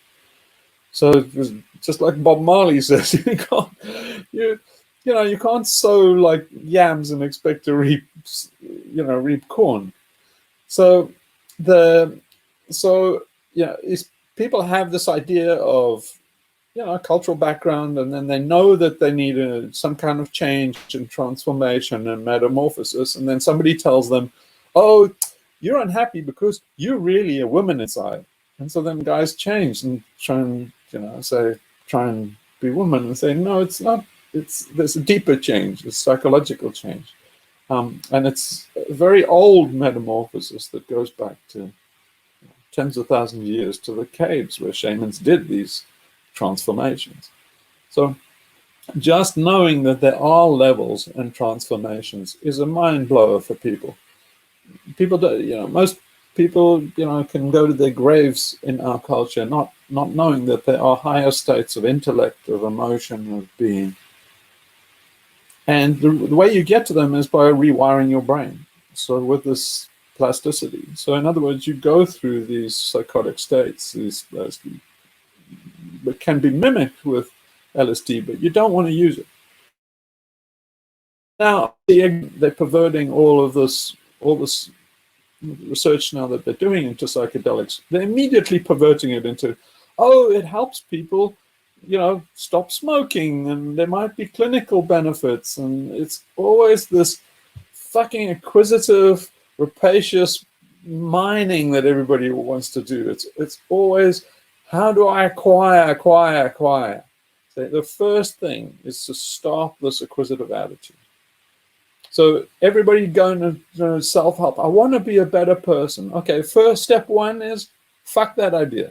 So it was just like Bob Marley says, you can't sow like yams and expect to reap corn. So people have this idea of, you know, cultural background, and then they know that they need some kind of change and transformation and metamorphosis, and then somebody tells them, oh, you're unhappy because you're really a woman inside. And so then guys change and try and be women, and say, no, it's not. There's a deeper change, a psychological change. And it's a very old metamorphosis that goes back to tens of thousands of years, to the caves where shamans did these transformations. So just knowing that there are levels and transformations is a mind blower for people. People don't, most people, can go to their graves in our culture not knowing that there are higher states of intellect, of emotion, of being. And the way you get to them is by rewiring your brain. So with this plasticity. So in other words, you go through these psychotic states, that can be mimicked with LSD, but you don't want to use it. Now, they're perverting all this research now that they're doing into psychedelics. They're immediately perverting it into, oh, it helps people, stop smoking, and there might be clinical benefits. And it's always this fucking acquisitive, rapacious mining that everybody wants to do. It's always, how do I acquire? So the first thing is to stop this acquisitive attitude. So everybody going to self-help. I want to be a better person. Okay, first step one is fuck that idea.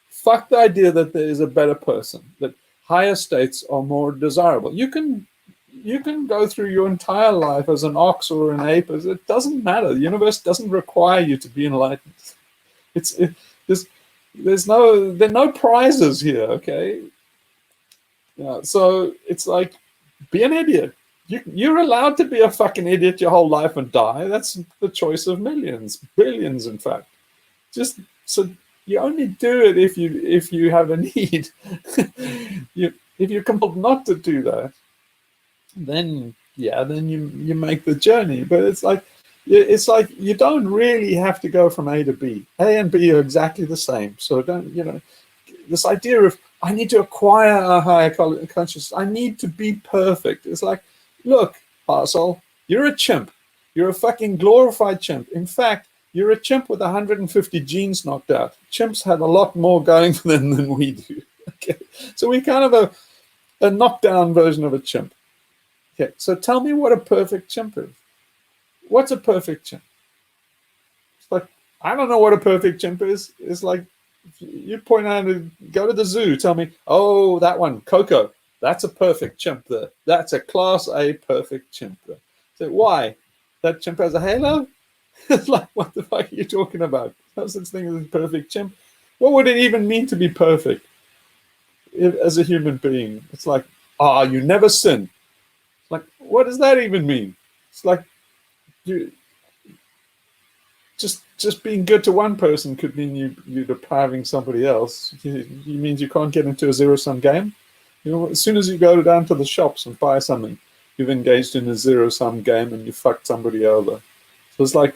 Fuck the idea that there is a better person, that higher states are more desirable. You can go through your entire life as an ox or an ape. It doesn't matter. The universe doesn't require you to be enlightened. There are no prizes here, okay? So it's like, be an idiot. You're allowed to be a fucking idiot your whole life and die. That's the choice of millions, billions, in fact. Just so you only do it if you have a need. If you're compelled not to do that, then you make the journey. But it's like you don't really have to go from A to B. A and B are exactly the same. So this idea of, I need to acquire a higher consciousness, I need to be perfect. It's like, look, arsehole, you're a chimp. You're a fucking glorified chimp. In fact, you're a chimp with 150 genes knocked out. Chimps have a lot more going for them than we do. Okay, so we're kind of a knockdown version of a chimp. Okay, so tell me what a perfect chimp is. What's a perfect chimp? It's like, I don't know what a perfect chimp is. It's like, you point out and go to the zoo, tell me, oh, that one, Coco, that's a perfect chimp there. That's a class A perfect chimp there. So why? That chimp has a halo? It's like, what the fuck are you talking about? No such thing as a perfect chimp. What would it even mean to be perfect as a human being? It's like, you never sin. It's like, what does that even mean? It's like, you just being good to one person could mean you're depriving somebody else. It means you can't get into a zero-sum game. As soon as you go down to the shops and buy something, you've engaged in a zero-sum game and you fucked somebody over. So it's like,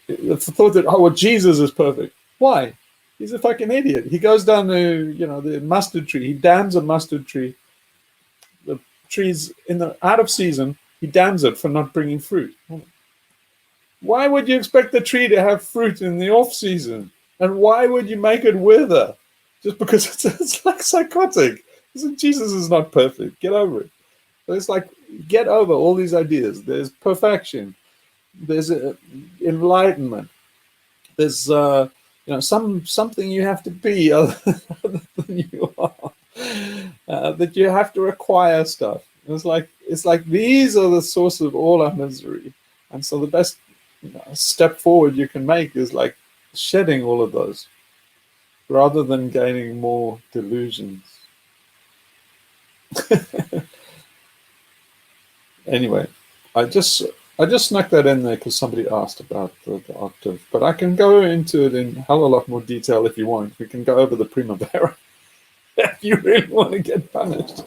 the thought that, Jesus is perfect. Why? He's a fucking idiot. He goes down to, the mustard tree. He dams a mustard tree. The tree's out of season. He dams it for not bringing fruit. Why would you expect the tree to have fruit in the off season? And why would you make it wither? just because it's like psychotic. Jesus is not perfect. Get over it. So it's like, get over all these ideas. There's perfection. There's enlightenment. There's something you have to be other than you are. That you have to require stuff. It's like these are the source of all our misery. And so the best step forward you can make is like shedding all of those, rather than gaining more delusions. Anyway, I just snuck that in there because somebody asked about the octave, but I can go into it in a hell of a lot more detail if you want. We can go over the Primavera if you really want to get punished.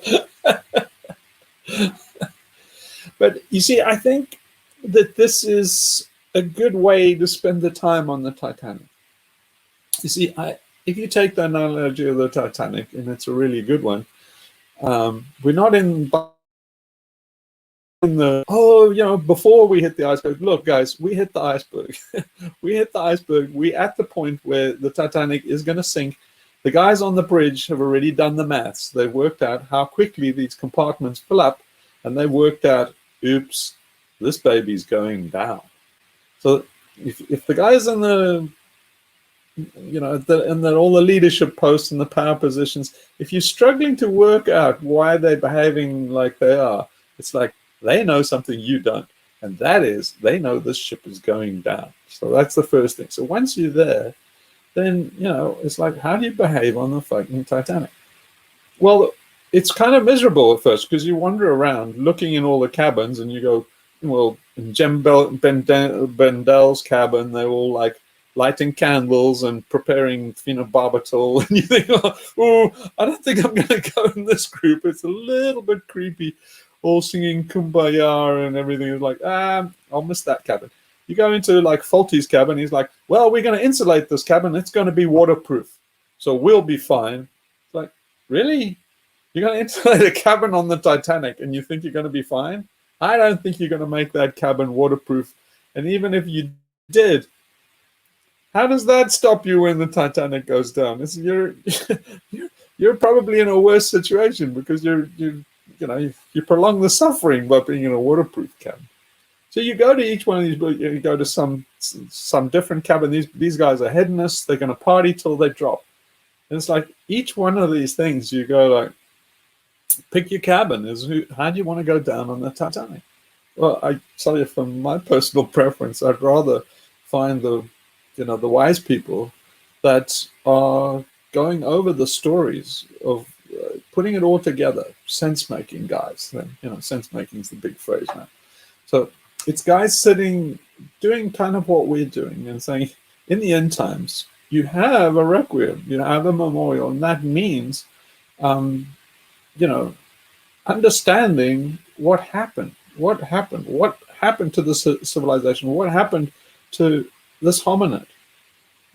But you see, I think that this is a good way to spend the time on the Titanic. You see, if you take the analogy of the Titanic, and it's a really good one, we're not in the, before we hit the iceberg. Look, guys, we hit the iceberg. We hit the iceberg. We're at the point where the Titanic is going to sink. The guys on the bridge have already done the maths. They've worked out how quickly these compartments fill up, and they worked out, oops, this baby's going down. So if the guys in the and then all the leadership posts and the power positions, if you're struggling to work out why they're behaving like they are, it's like they know something you don't, and that is they know this ship is going down. So that's the first thing. So once you're there, then it's like, how do you behave on the fucking Titanic? Well, it's kind of miserable at first because you wander around looking in all the cabins and you go, well, in Jem Bendel's cabin, they're all like lighting candles and preparing phenobarbital, and you think, oh, I don't think I'm going to go in this group. It's a little bit creepy, all singing Kumbaya and everything. Is like, I'll miss that cabin. You go into like Fulty's cabin, he's like, well, we're going to insulate this cabin. It's going to be waterproof, so we'll be fine. It's like, really? You're going to insulate a cabin on the Titanic and you think you're going to be fine? I don't think you're going to make that cabin waterproof. And even if you did, how does that stop you when the Titanic goes down? You're probably in a worse situation because you prolong the suffering by being in a waterproof cabin. So you go to each one of these, you go to some different cabin. These guys are hedonists. They're going to party till they drop. And it's like each one of these things, you go like, pick your cabin. How do you want to go down on the Titanic? Well, I tell you, from my personal preference, I'd rather find the wise people that are going over the stories of putting it all together, sense-making guys. Then, sense-making is the big phrase now. So it's guys sitting, doing kind of what we're doing and saying, in the end times, you have a requiem, you have a memorial, and that means, understanding what happened to this civilization, what happened to this hominid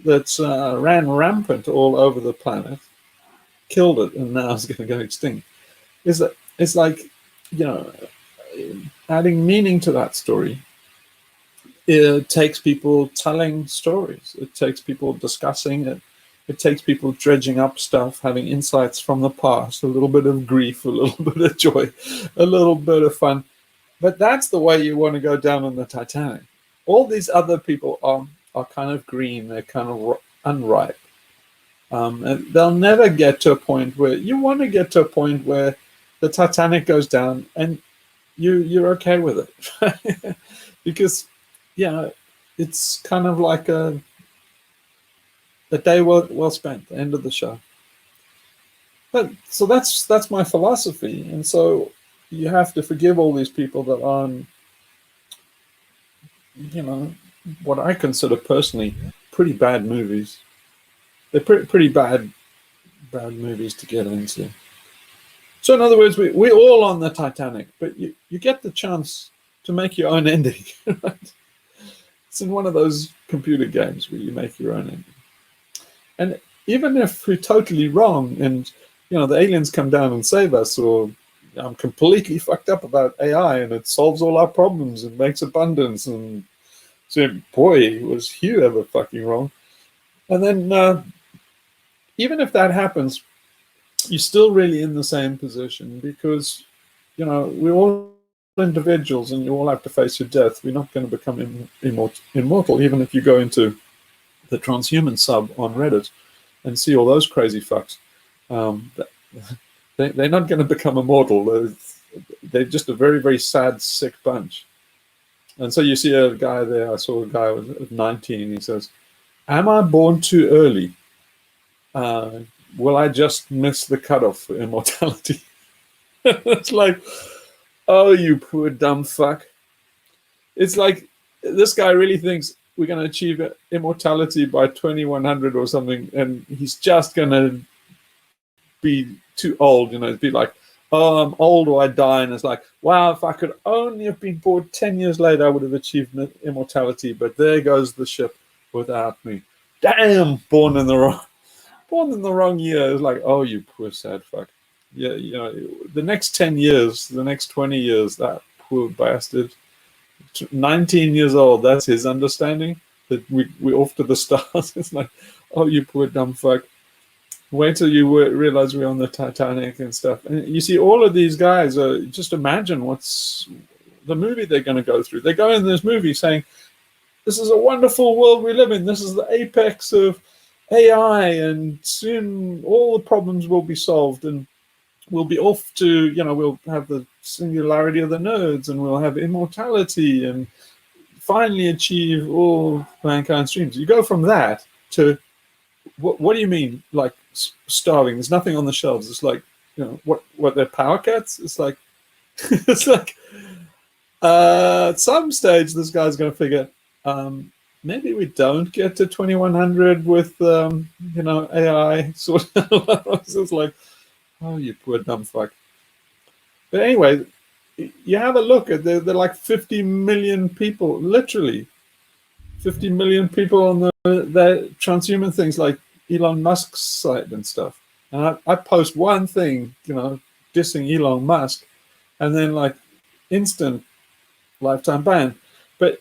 that's ran rampant all over the planet, killed it, and now is going to go extinct. It's like, adding meaning to that story. It takes people telling stories. It takes people discussing it. It takes people dredging up stuff, having insights from the past, a little bit of grief, a little bit of joy, a little bit of fun. But that's the way you want to go down on the Titanic. All these other people are kind of green. They're kind of unripe. And they'll never get to a point where you want to get to a point where the Titanic goes down and you're okay with it. Because, it's kind of like a day well spent, the end of the show. So that's my philosophy. And so you have to forgive all these people that aren't, what I consider personally pretty bad movies. They're pretty bad movies to get into. So in other words, we're all on the Titanic, but you get the chance to make your own ending. Right? It's in one of those computer games where you make your own ending. And even if we're totally wrong and, the aliens come down and save us, or I'm completely fucked up about AI and it solves all our problems and makes abundance, and so, boy, was Hugh ever fucking wrong. And then even if that happens, you're still really in the same position, because, you know, we're all individuals and you all have to face your death. We're not going to become immortal, even if you go into the transhuman sub on Reddit and see all those crazy fucks. They're not going to become immortal. They're just a very, very sad, sick bunch. And so you see a guy there. I saw a guy with 19. He says, "Am I born too early? Will I just miss the cutoff for immortality?" It's like, oh, you poor dumb fuck. It's like this guy really thinks we're going to achieve immortality by 2100 or something, and he's just going to be too old. You know, it'd be like, oh, I'm old or I die. And it's like, wow, if I could only have been born 10 years later, I would have achieved immortality. But there goes the ship without me. Damn, born in the wrong year. It's like, oh, you poor sad fuck. Yeah, you know, the next 10 years, the next 20 years, that poor bastard, 19 years old, that's his understanding, that we're off to the stars. It's like, oh, you poor dumb fuck. Wait till you realize we're on the Titanic and stuff. And you see all of these guys, just imagine what's the movie they're going to go through. They go in this movie saying, this is a wonderful world we live in. This is the apex of AI, and soon all the problems will be solved, and we'll be off to, you know, we'll have the singularity of the nerds, and we'll have immortality, and finally achieve all mankind's dreams. You go from that to, what do you mean, like, starving? There's nothing on the shelves. It's like, you know, what they're power cuts? It's like, it's like, at some stage, this guy's going to figure, maybe we don't get to 2100 with, you know, AI sort of. It's like, oh, you poor dumb fuck. But anyway, you have a look at, they're like 50 million people, literally 50 million people on the transhuman things, like Elon Musk's site and stuff. And I post one thing, you know, dissing Elon Musk, and then like instant lifetime ban. But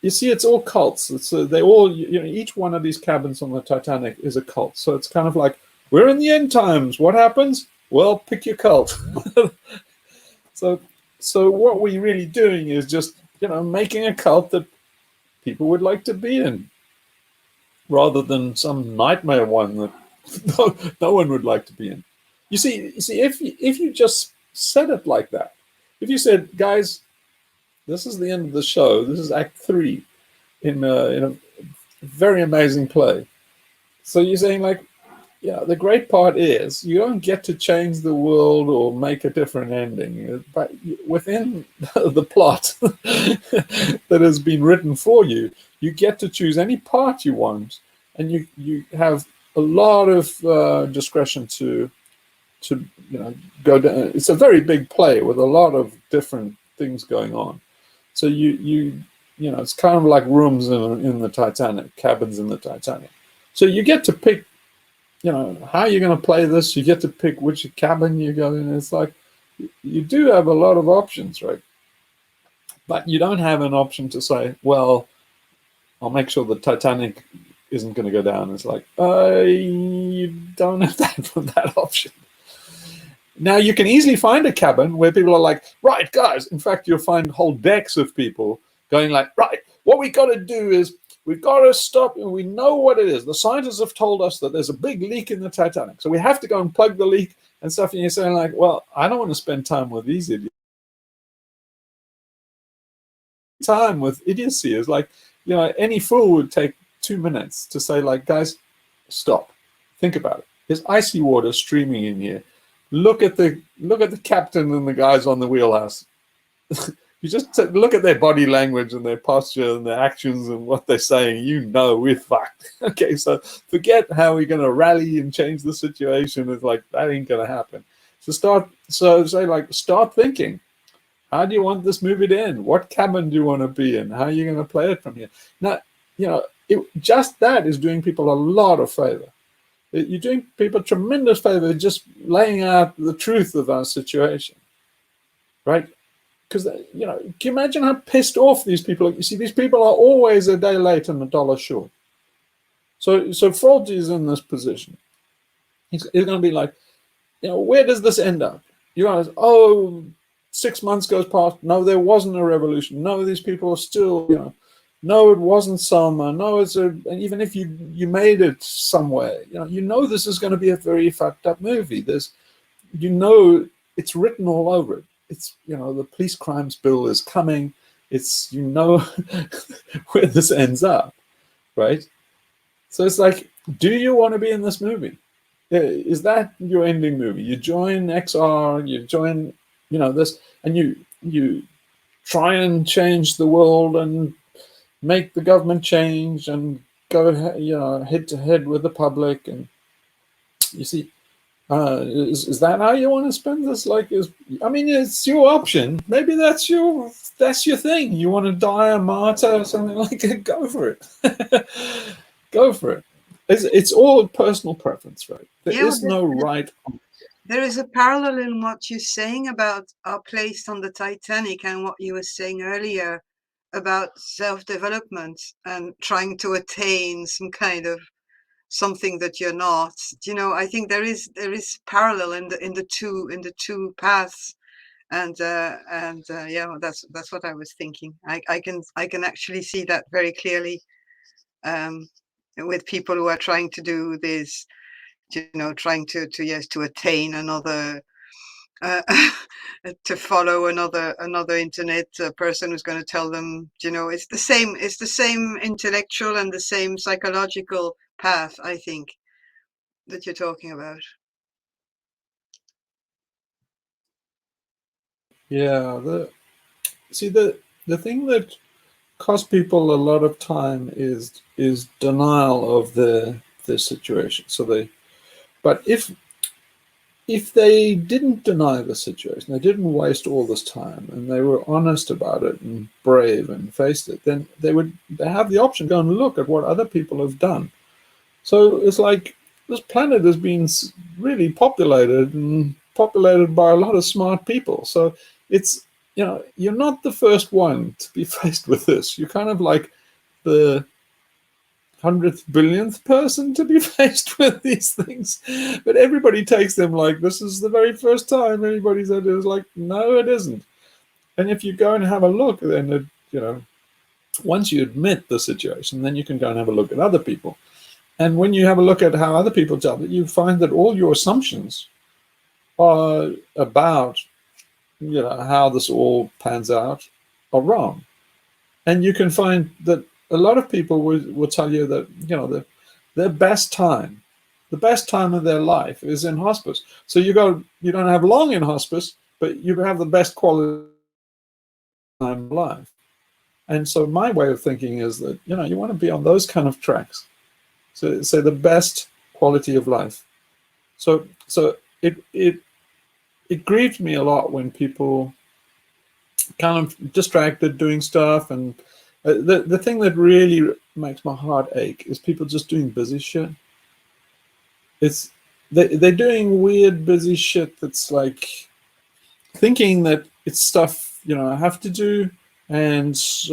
you see, it's all cults. It's they all, you know, each one of these cabins on the Titanic is a cult. So it's kind of like, we're in the end times. What happens? Well, pick your cult. So what we're really doing is just, you know, making a cult that people would like to be in, rather than some nightmare one that no one would like to be in. You see, if you just said it like that, if you said, guys, this is the end of the show. This is Act 3 in a very amazing play. So you're saying, like, yeah, the great part is you don't get to change the world or make a different ending, but within the plot that has been written for you, you get to choose any part you want, and you have a lot of discretion to you know, go down. It's a very big play with a lot of different things going on. So you know, it's kind of like rooms in the Titanic, cabins in the Titanic. So you get to pick, you know, how you're going to play this. You get to pick which cabin you go in. It's like, you do have a lot of options, right? But you don't have an option to say, well, I'll make sure the Titanic isn't going to go down. It's like, you don't have that option. Now, you can easily find a cabin where people are like, right, guys. In fact, you'll find whole decks of people going like, right, what we got to do is, we've got to stop, and we know what it is. The scientists have told us that there's a big leak in the Titanic, so we have to go and plug the leak and stuff. And you're saying, like, well, I don't want to spend time with these idiots. Time with idiocy is like, you know, any fool would take 2 minutes to say, like, guys, stop, think about it. There's icy water streaming in here. Look at the captain and the guys on the wheelhouse. You just look at their body language and their posture and their actions and what they're saying. You know we're fucked. Okay, so forget how we're going to rally and change the situation. It's like, that ain't going to happen. Start thinking. How do you want this movie to end? What cabin do you want to be in? How are you going to play it from here? Now, you know, just that is doing people a lot of favor. You're doing people tremendous favor just laying out the truth of our situation, right? Because, you know, can you imagine how pissed off these people are? You see, these people are always a day late and $1 short. So Faulty is in this position. He's going to be like, where does this end up? You guys, oh, 6 months goes past. No, there wasn't a revolution. No, these people are still, no, it wasn't Selma. No, and even if you made it somewhere, this is going to be a very fucked up movie. It's written all over it. It's, the police crimes bill is coming. It's, where this ends up, right? So it's like, do you want to be in this movie? Is that your ending movie? You join XR, you join, this, and you try and change the world and make the government change and go, head to head with the public. And you see, is that how you want to spend this? It's your option. Maybe that's your thing. You want to die a martyr or something like it? Go for it. Go for it. It's all personal preference, right? There is no right. There is a parallel in what you're saying about our place on the Titanic and what you were saying earlier about self-development and trying to attain some kind of something that you're not. I think there is parallel in the two paths, and yeah, that's what I was thinking. I can actually see that very clearly, with people who are trying to do this, trying to attain another, to follow another internet person who's going to tell them, it's the same intellectual and the same psychological path, I think, that you're talking about. Yeah, the thing that costs people a lot of time is denial of their situation. But if they didn't deny the situation, they didn't waste all this time, and they were honest about it and brave and faced it, then they have the option to go and look at what other people have done. So it's like this planet has been really populated by a lot of smart people. So it's, you're not the first one to be faced with this. You're kind of like the 100th billionth person to be faced with these things, but everybody takes them like this is the very first time anybody said it. Was like, no, it isn't. And if you go and have a look, then once you admit the situation, then you can go and have a look at other people. And when you have a look at how other people tell it, you find that all your assumptions are about how this all pans out are wrong. And you can find that a lot of people will tell you that their best time, the best time of their life is in hospice. So you don't have long in hospice, but you have the best quality time of life. And so my way of thinking is that you want to be on those kind of tracks. So the best quality of life. So it grieved me a lot when people kind of distracted doing stuff, and the thing that really makes my heart ache is people just doing busy shit. They're doing weird busy shit that's like thinking that it's stuff I have to do, and it's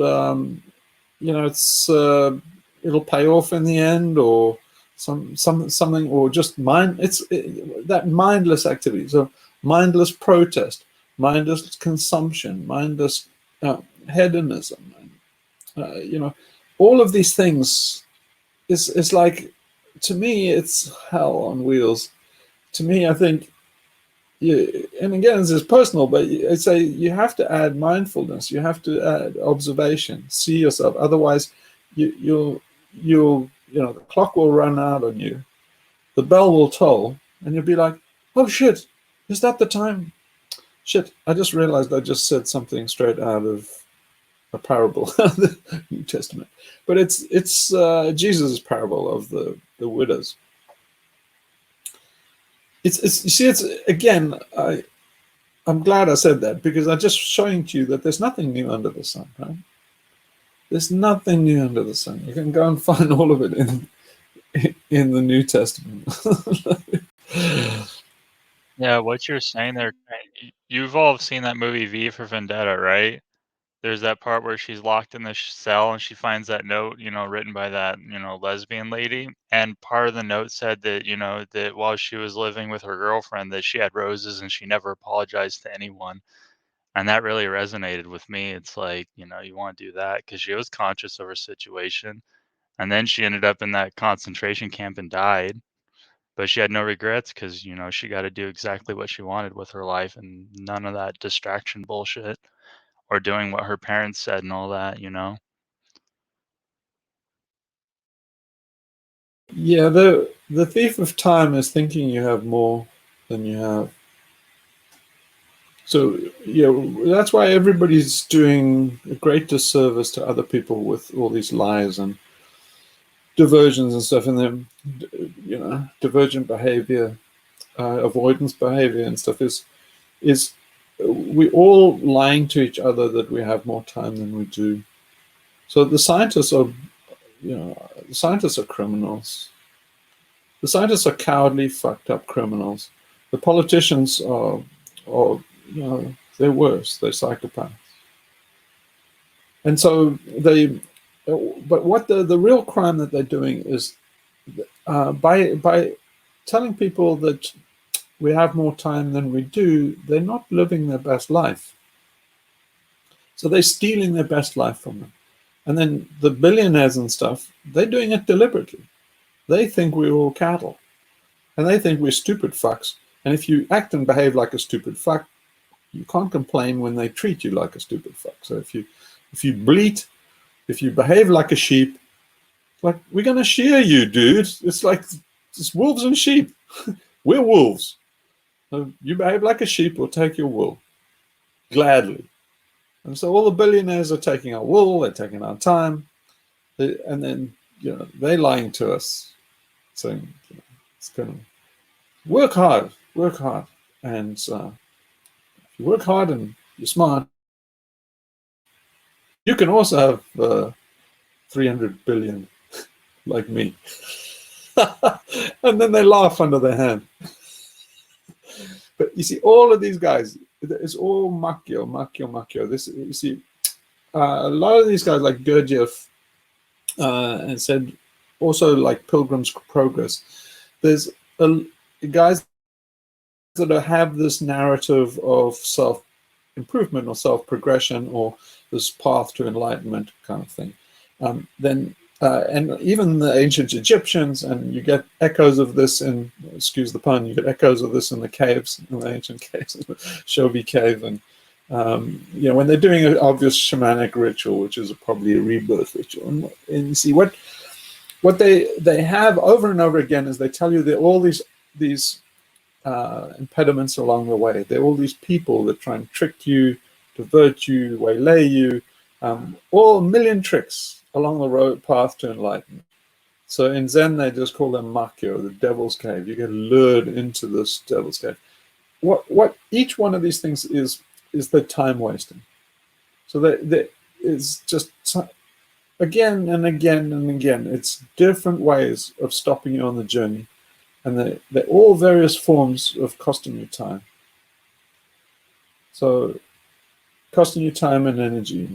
it'll pay off in the end, or something, or just that mindless activity. So mindless protest, mindless consumption, mindless hedonism, and, all of these things is like, to me, it's hell on wheels. To me, I think, and again, this is personal, but I say you have to add mindfulness, you have to add observation, see yourself. Otherwise, you'll the clock will run out on you, the bell will toll, and you'll be like, oh shit, is that the time? Shit, I just realized I just said something straight out of a parable of the New Testament, but it's Jesus' parable of the widows. It's you see, it's again, I'm glad I said that, because I'm just showing to you that there's nothing new under the sun, right? There's nothing new under the sun. You can go and find all of it in the New Testament. Yeah, what you're saying there, you've all seen that movie V for Vendetta, right? there's that part where she's locked in the cell and she finds that note, written by that, lesbian lady. And part of the note said that, that while she was living with her girlfriend, that she had roses and she never apologized to anyone. And that really resonated with me. It's like, you want to do that because she was conscious of her situation. And then she ended up in that concentration camp and died. But she had no regrets because, she got to do exactly what she wanted with her life and none of that distraction bullshit or doing what her parents said and all that. Yeah, the thief of time is thinking you have more than you have. So yeah, that's why everybody's doing a great disservice to other people with all these lies and diversions and stuff, and then divergent behavior, avoidance behavior and stuff is we all lying to each other that we have more time than we do. So the scientists are criminals. The scientists are cowardly, fucked up criminals. The politicians are they're worse. They're psychopaths. And so but what the real crime that they're doing is by telling people that we have more time than we do, they're not living their best life. So they're stealing their best life from them. And then the billionaires and stuff, they're doing it deliberately. They think we're all cattle. And they think we're stupid fucks. And if you act and behave like a stupid fuck, you can't complain when they treat you like a stupid fuck. So if you bleat, if you behave like a sheep, like, we're going to shear you, dude. It's like, it's wolves and sheep. We're wolves. So you behave like a sheep, we'll take your wool. Gladly. And so all the billionaires are taking our wool, they're taking our time. And then, they're lying to us, saying, it's going to work hard. And if you work hard and you're smart, you can also have 300 billion like me. And then they laugh under their hand. But you see, all of these guys, it's all Makio. This, you see, a lot of these guys like Gurdjieff and said also like Pilgrim's Progress. There's guys that have this narrative of self-improvement or self-progression or this path to enlightenment kind of thing. And even the ancient Egyptians, and you get echoes of this in, excuse the pun, you get echoes of this in the caves, in the ancient caves, Shobi Cave, and when they're doing an obvious shamanic ritual, which is probably a rebirth ritual, and you see what they have over and over again is they tell you that all these impediments along the way. There are all these people that try and trick you, divert you, waylay you, all a million tricks along the road path to enlightenment. So in Zen, they just call them makyo, the devil's cave. You get lured into this devil's cave. What each one of these things is the time wasting. So that is just again and again and again. It's different ways of stopping you on the journey. And they're all various forms of costing you time. So costing you time and energy,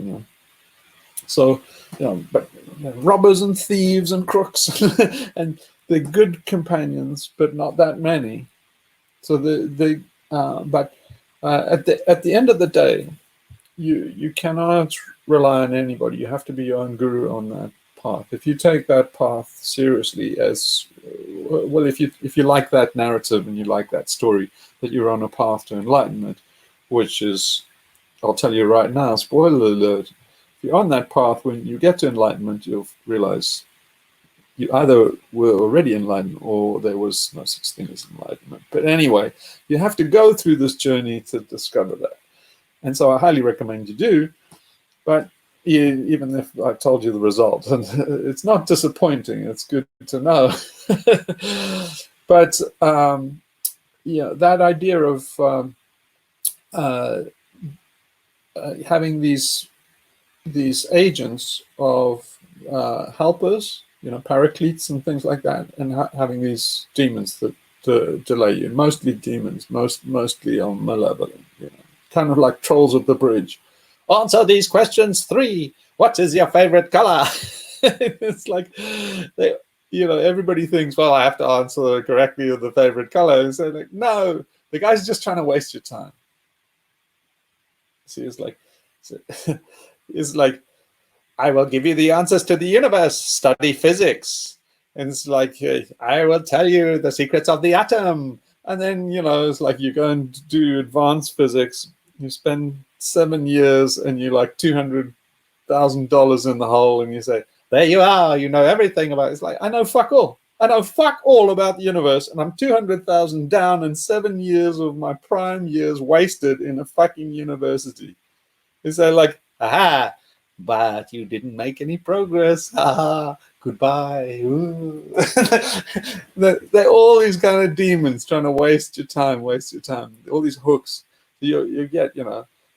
So, but robbers and thieves and crooks, and they're good companions, but not that many. So but at the end of the day, you cannot rely on anybody. You have to be your own guru on that path. If you take that path seriously, as well, if you like that narrative and you like that story that you're on a path to enlightenment, which is, I'll tell you right now, spoiler alert, if you're on that path, when you get to enlightenment, you'll realize you either were already enlightened or there was no such thing as enlightenment. But anyway, you have to go through this journey to discover that. And so I highly recommend you do. But even if I told you the result, and it's not disappointing, it's good to know. But that idea of having these agents of helpers, paracletes and things like that, and having these demons that delay you. Mostly demons, mostly are malevolent, kind of like trolls at the bridge. answer these questions 3. What is your favorite color? It's like, everybody thinks, well, I have to answer correctly with the favorite color. And so like, no, the guy's just trying to waste your time. See, it's like, I will give you the answers to the universe. Study physics. And it's like, I will tell you the secrets of the atom. And then, it's like you go and do advanced physics. You spend 7 years and you're like $200,000 in the hole. And you say, there you are. You know everything about it. It's like, I know fuck all. I know fuck all about the universe. And I'm 200,000 down and 7 years of my prime years wasted in a fucking university. It's like, aha, but you didn't make any progress. Haha, goodbye. They're all these kind of demons trying to waste your time. All these hooks. You get,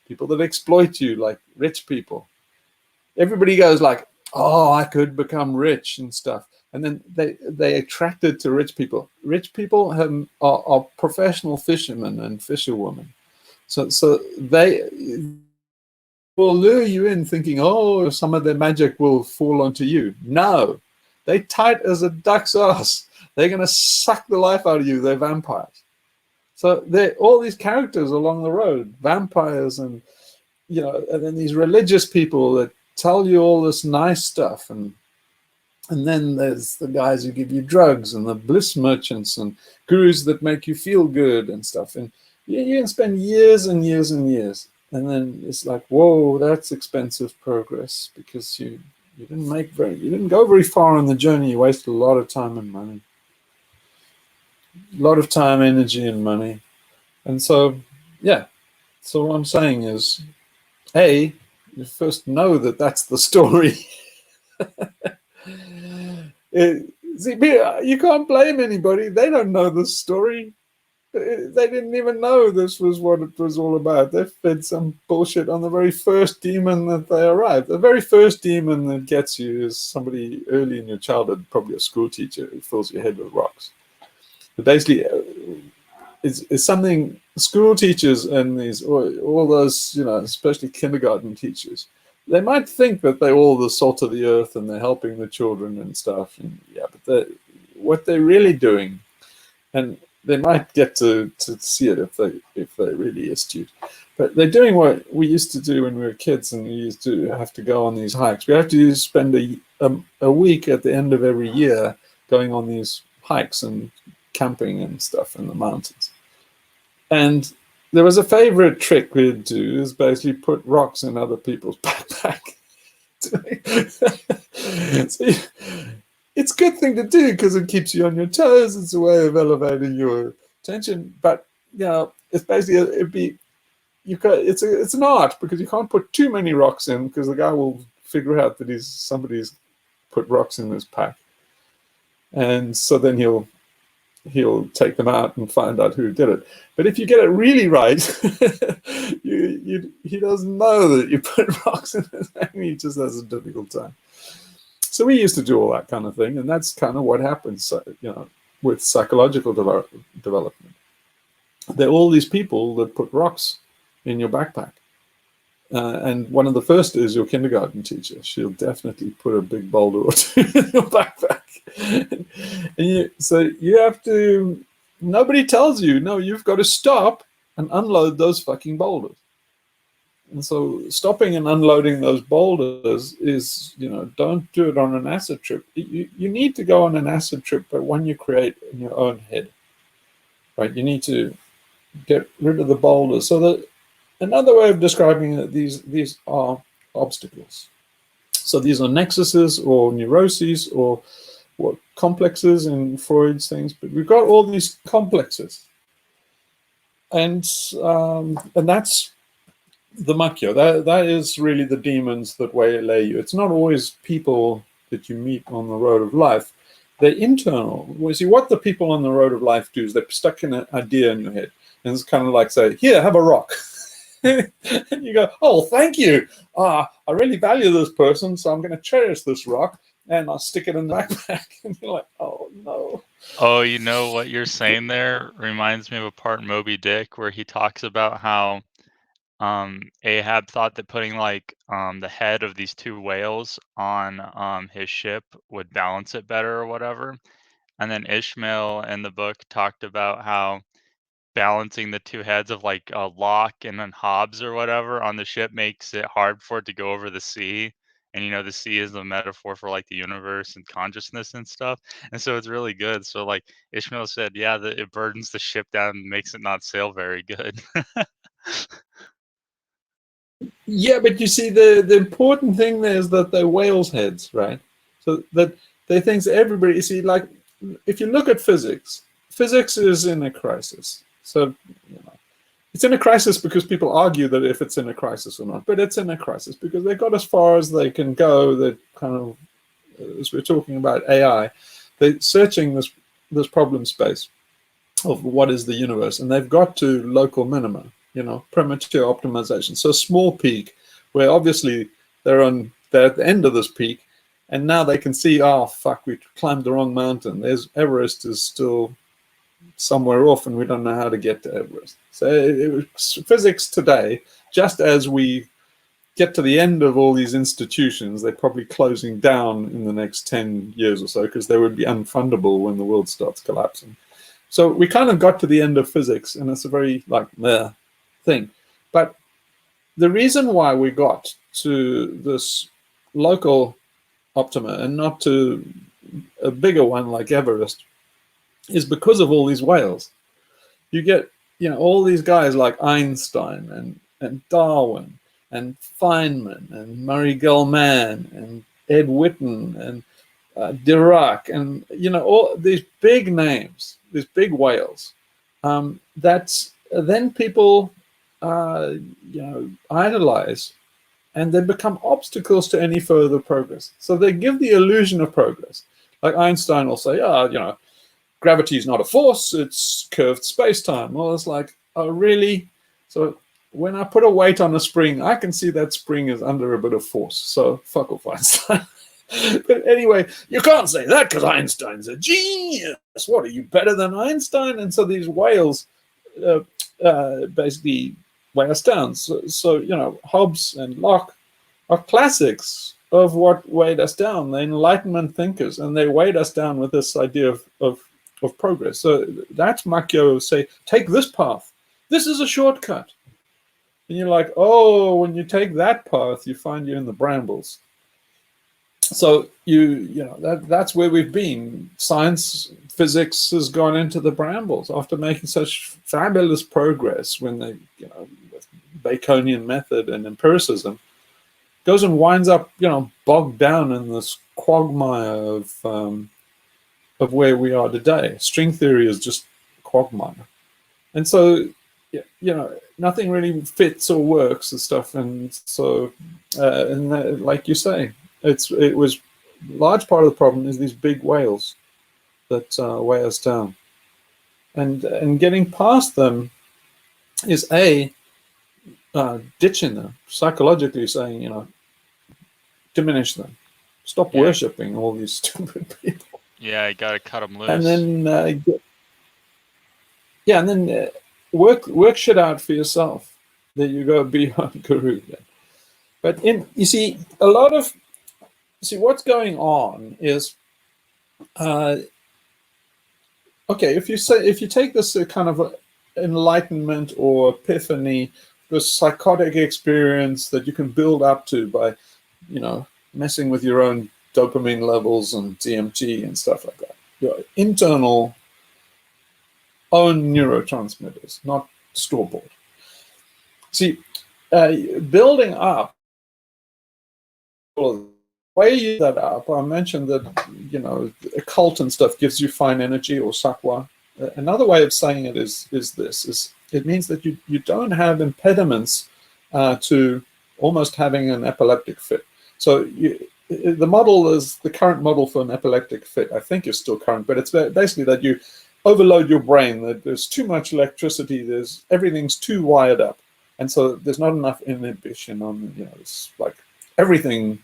people that exploit you, like rich people. Everybody goes like, oh, I could become rich and stuff. And then they attracted to rich people. Rich people are professional fishermen and fisherwomen. So they will lure you in thinking, oh, some of their magic will fall onto you. No, they tight as a duck's ass. They're going to suck the life out of you. They're vampires. So they're all these characters along the road, vampires, and and then these religious people that tell you all this nice stuff, and then there's the guys who give you drugs, and the bliss merchants, and gurus that make you feel good and stuff. And you can spend years and years and years. And then it's like, whoa, that's expensive progress, because you didn't go very far on the journey. You wasted a lot of time and money, a lot of time, energy, and money. And so, yeah. So what I'm saying is, A, you first know that that's the story. You can't blame anybody. They don't know the story. They didn't even know this was what it was all about. They fed some bullshit on the very first demon that they arrived. The very first demon that gets you is somebody early in your childhood, probably a school teacher, who fills your head with rocks. But basically, it's something school teachers and all those, especially kindergarten teachers, they might think that they're all the salt of the earth and they're helping the children and stuff. And yeah, but what they're really doing, and they might get to see it if they're really astute. But they're doing what we used to do when we were kids, and we used to have to go on these hikes. We have to spend a week at the end of every year going on these hikes and camping and stuff in the mountains. And there was a favorite trick we'd do is basically put rocks in other people's backpack. So it's a good thing to do because it keeps you on your toes. It's a way of elevating your attention. But it's basically it's an art, because you can't put too many rocks in, because the guy will figure out that somebody's put rocks in his pack, and so then he'll take them out and find out who did it. But if you get it really right, he doesn't know that you put rocks in his pack. He just has a difficult time. So we used to do all that kind of thing, and that's kind of what happens, with psychological development. There are all these people that put rocks in your backpack. And one of the first is your kindergarten teacher. She'll definitely put a big boulder or two in your backpack. And so you have to, nobody tells you, no, you've got to stop and unload those fucking boulders. And so stopping and unloading those boulders is, don't do it on an acid trip. You need to go on an acid trip, but one you create in your own head, right? You need to get rid of the boulders. So that another way of describing it, these are obstacles. So these are nexuses or neuroses or what complexes in Freud's things, but we've got all these complexes, and that's the makya. That is really the demons that waylay you. It's not always people that you meet on the road of life. They're internal. Well, see, what the people on the road of life do is they're stuck in an idea in your head, and it's kind of like, say, here, have a rock. And you go, oh, thank you. I really value this person, so I'm going to cherish this rock, and I'll stick it in the backpack. And you're like, oh, no. Oh, you know what you're saying there reminds me of a part in Moby Dick where he talks about how Ahab thought that putting like the head of these two whales on his ship would balance it better or whatever. And then Ishmael in the book talked about how balancing the two heads of like Locke and then Hobbes or whatever on the ship makes it hard for it to go over the sea. And the sea is a metaphor for like the universe and consciousness and stuff. And so it's really good. So like Ishmael said, yeah, it burdens the ship down and makes it not sail very good. Yeah, but you see, the important thing there is that they're whales' heads, right? So that they think everybody, you see, like, if you look at physics, physics is in a crisis. So, it's in a crisis because people argue that if it's in a crisis or not, but it's in a crisis because they got as far as they can go. They kind of, as we're talking about AI, they're searching this problem space of what is the universe, and they've got to local minima, premature optimization. So a small peak, where obviously they're at the end of this peak, and now they can see, oh fuck, we climbed the wrong mountain. There's Everest is still somewhere off, and we don't know how to get to Everest. So it was physics today, just as we get to the end of all these institutions, they're probably closing down in the next 10 years or so, because they would be unfundable when the world starts collapsing. So we kind of got to the end of physics, and it's a very like meh thing. But the reason why we got to this local optima and not to a bigger one like Everest is because of all these whales. You get, all these guys like Einstein and Darwin and Feynman and Murray Gell-Mann and Ed Witten and Dirac and, all these big names, these big whales. That's then people, idolize, and they become obstacles to any further progress. So they give the illusion of progress. Like Einstein will say, gravity is not a force, it's curved space-time. Well, it's like, oh, really? So when I put a weight on a spring, I can see that spring is under a bit of force. So fuck off, Einstein. But anyway, you can't say that because Einstein's a genius. What, are you better than Einstein? And so these whales basically weigh us down. So, Hobbes and Locke are classics of what weighed us down. The Enlightenment thinkers, and they weighed us down with this idea of progress. So that's Macchio say, take this path. This is a shortcut. And you're like, oh, when you take that path, you find you're in the brambles. So that's where we've been. Science, physics has gone into the brambles after making such fabulous progress when they, with Baconian method and empiricism, goes and winds up, bogged down in this quagmire of where we are today. String theory is just quagmire. And so, nothing really fits or works and stuff. And so, like you say, it was large part of the problem is these big whales that weigh us down. And getting past them is ditching them, psychologically saying, diminish them. Stop worshipping all these stupid people. Yeah, you gotta cut them loose. And then, work shit out for yourself. There you go, beyond guru. But you see, what's going on is, okay, if you take this kind of enlightenment or epiphany, this psychotic experience that you can build up to by, messing with your own dopamine levels and DMT and stuff like that. Your internal own neurotransmitters, not store-bought. See, building up, the way you that up, I mentioned that, occult and stuff gives you fine energy or sattva. Another way of saying it is it means that you don't have impediments to almost having an epileptic fit. So the model is the current model for an epileptic fit, I think is still current, but it's basically that you overload your brain, that there's too much electricity, everything's too wired up. And so there's not enough inhibition on, it's like everything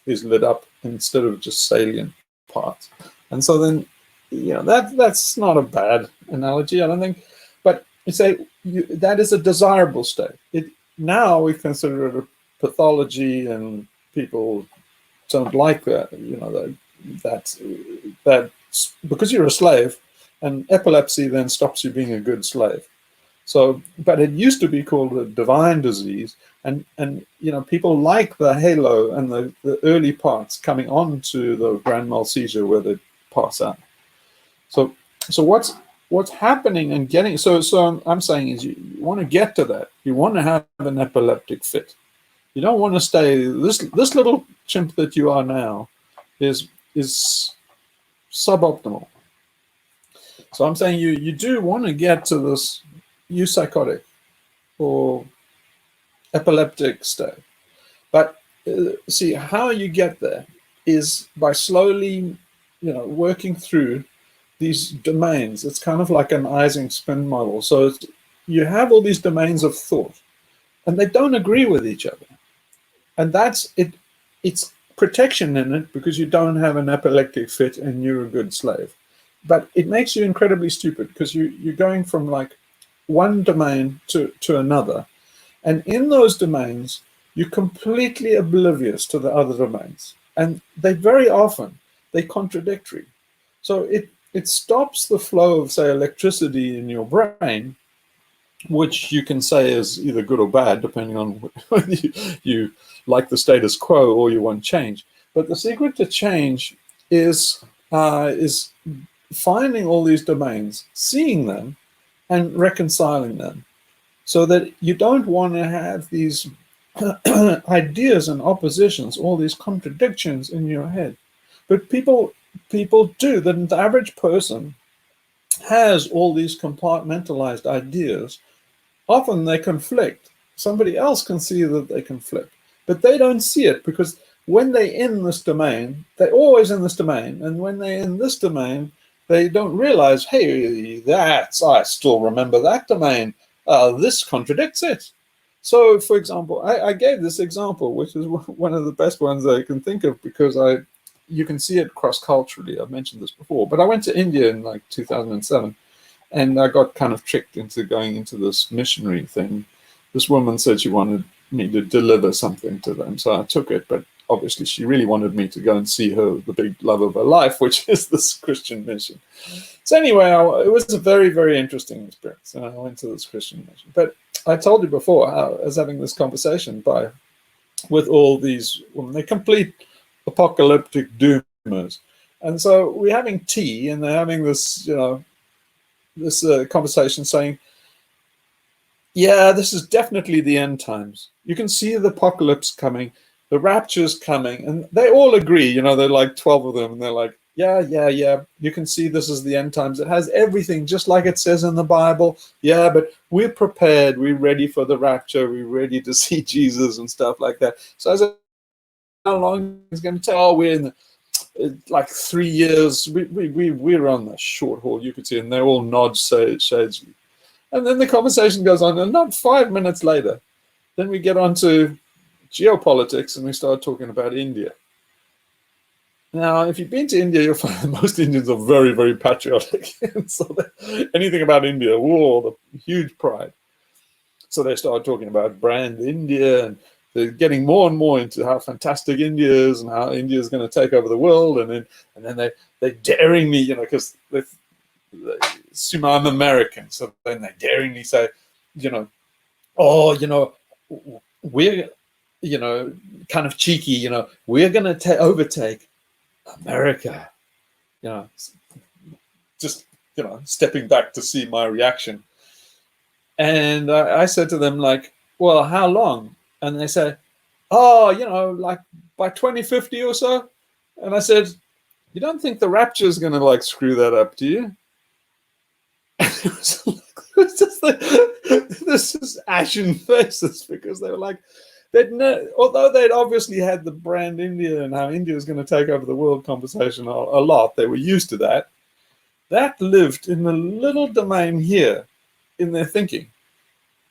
is lit up instead of just salient parts. And so then, that's not a bad analogy, I don't think. But you say that is a desirable state. now we consider it a pathology, and people don't like that. You know, that because you're a slave, and epilepsy then stops you being a good slave. So, but it used to be called a divine disease, and you know, people like the halo and the early parts coming on to the grand mal seizure where they pass out. So what's happening and getting so I'm saying is you want to get to that. You want to have an epileptic fit. You don't want to stay this little chimp that you are now is suboptimal. So I'm saying you do want to get to this eupsychotic or epileptic state. But see, how you get there is by slowly, you know, working through these domains. It's kind of like an Ising spin model. So you have all these domains of thought, and they don't agree with each other. And that's it. It's protection in it because you don't have an epileptic fit and you're a good slave. But it makes you incredibly stupid because you're going from like one domain to another. And in those domains, you're completely oblivious to the other domains. And they very often, they're contradictory. So it stops the flow of, say, electricity in your brain, which you can say is either good or bad, depending on whether you like the status quo or you want change. But the secret to change is finding all these domains, seeing them, and reconciling them, so that you don't want to have these ideas and oppositions, all these contradictions in your head. But people do. The average person has all these compartmentalized ideas. Often they conflict. Somebody else can see that they conflict, but they don't see it because when they're in this domain, they're always in this domain. And when they're in this domain, they don't realize, hey, I still remember that domain. This contradicts it. So, for example, I gave this example, which is one of the best ones I can think of because you can see it cross-culturally. I've mentioned this before, but I went to India in like 2007, and I got kind of tricked into going into this missionary thing. This woman said she wanted me to deliver something to them, so I took it, but obviously she really wanted me to go and see her, the big love of her life, which is this Christian mission. So anyway, it was a very, very interesting experience, and I went to this Christian mission. But I told you before, I was having this conversation with all these women. They're complete apocalyptic doomers. And so we're having tea, and they're having this, you know, this conversation saying, yeah, this is definitely the end times. You can see the apocalypse coming, the rapture's coming, and they all agree. You know, they're like 12 of them, and they're like, yeah. You can see this is the end times. It has everything just like it says in the Bible. Yeah, but we're prepared. We're ready for the rapture. We're ready to see Jesus and stuff like that. So I said, how long is it going to take? Oh, we're in like 3 years. We're on the short haul, you could see, and they all nod shadily. And then the conversation goes on, and not 5 minutes later, then we get on to geopolitics, and we start talking about India. Now, if you've been to India, you'll find that most Indians are very, very patriotic. And so anything about India, whoa, the huge pride. So they start talking about brand India, and they're getting more and more into how fantastic India is and how India is going to take over the world. And then they're daring me, you know, because they assume I'm American. So then they daringly say, you know, oh, you know, we're, you know, kind of cheeky, you know, we're going to overtake America, you know, just, you know, stepping back to see my reaction. And I said to them, like, well, how long? And they said, oh, you know, like by 2050 or so. And I said, you don't think the rapture is going to like screw that up, do you? It was just like, this is ashen faces, because they were like, although they'd obviously had the brand India and how India was going to take over the world conversation a lot, they were used to that. That lived in the little domain here in their thinking.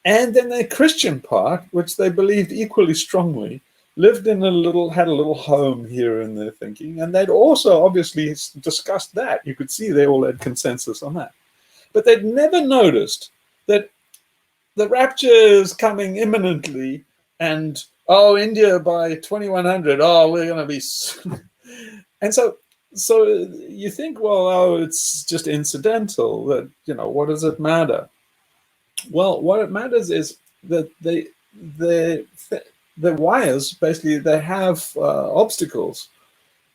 And then their Christian part, which they believed equally strongly, lived in had a little home here in their thinking. And they'd also obviously discussed that. You could see they all had consensus on that. But they'd never noticed that the rapture is coming imminently, and oh, India by 2100, oh, we're going to be, and so you think, well, oh, it's just incidental. That, you know, what does it matter? Well, what it matters is that the wires basically, they have obstacles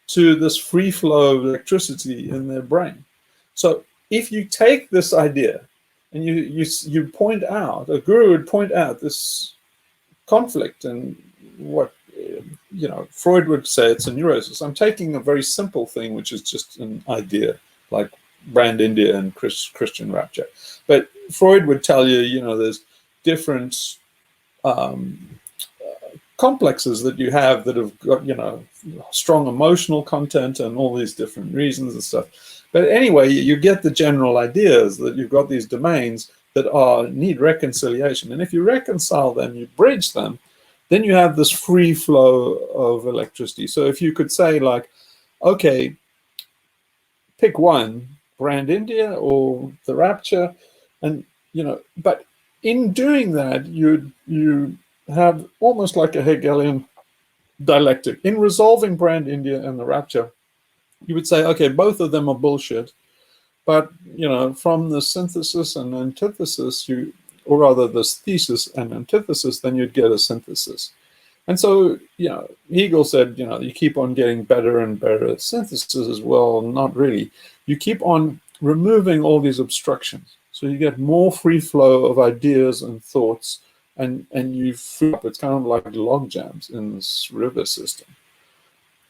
to this free flow of electricity in their brain. So if you take this idea and you point out, a guru would point out this conflict, and what, you know, Freud would say it's a neurosis. I'm taking a very simple thing, which is just an idea, like Brand India and Christian rapture. But Freud would tell you, you know, there's different complexes that you have that have got, you know, strong emotional content and all these different reasons and stuff. But anyway, you get the general ideas that you've got these domains that need reconciliation. And if you reconcile them, you bridge them, then you have this free flow of electricity. So if you could say, like, okay, pick one, Brand India or the rapture, and, you know, but in doing that, you have almost like a Hegelian dialectic. In resolving Brand India and the rapture, you would say, okay, both of them are bullshit, but, you know, from the synthesis and antithesis, or rather this thesis and antithesis, then you'd get a synthesis. And so, you know, Hegel said, you know, you keep on getting better and better at synthesis as well. Not really. You keep on removing all these obstructions. So you get more free flow of ideas and thoughts, and you free up. It's kind of like log jams in this river system.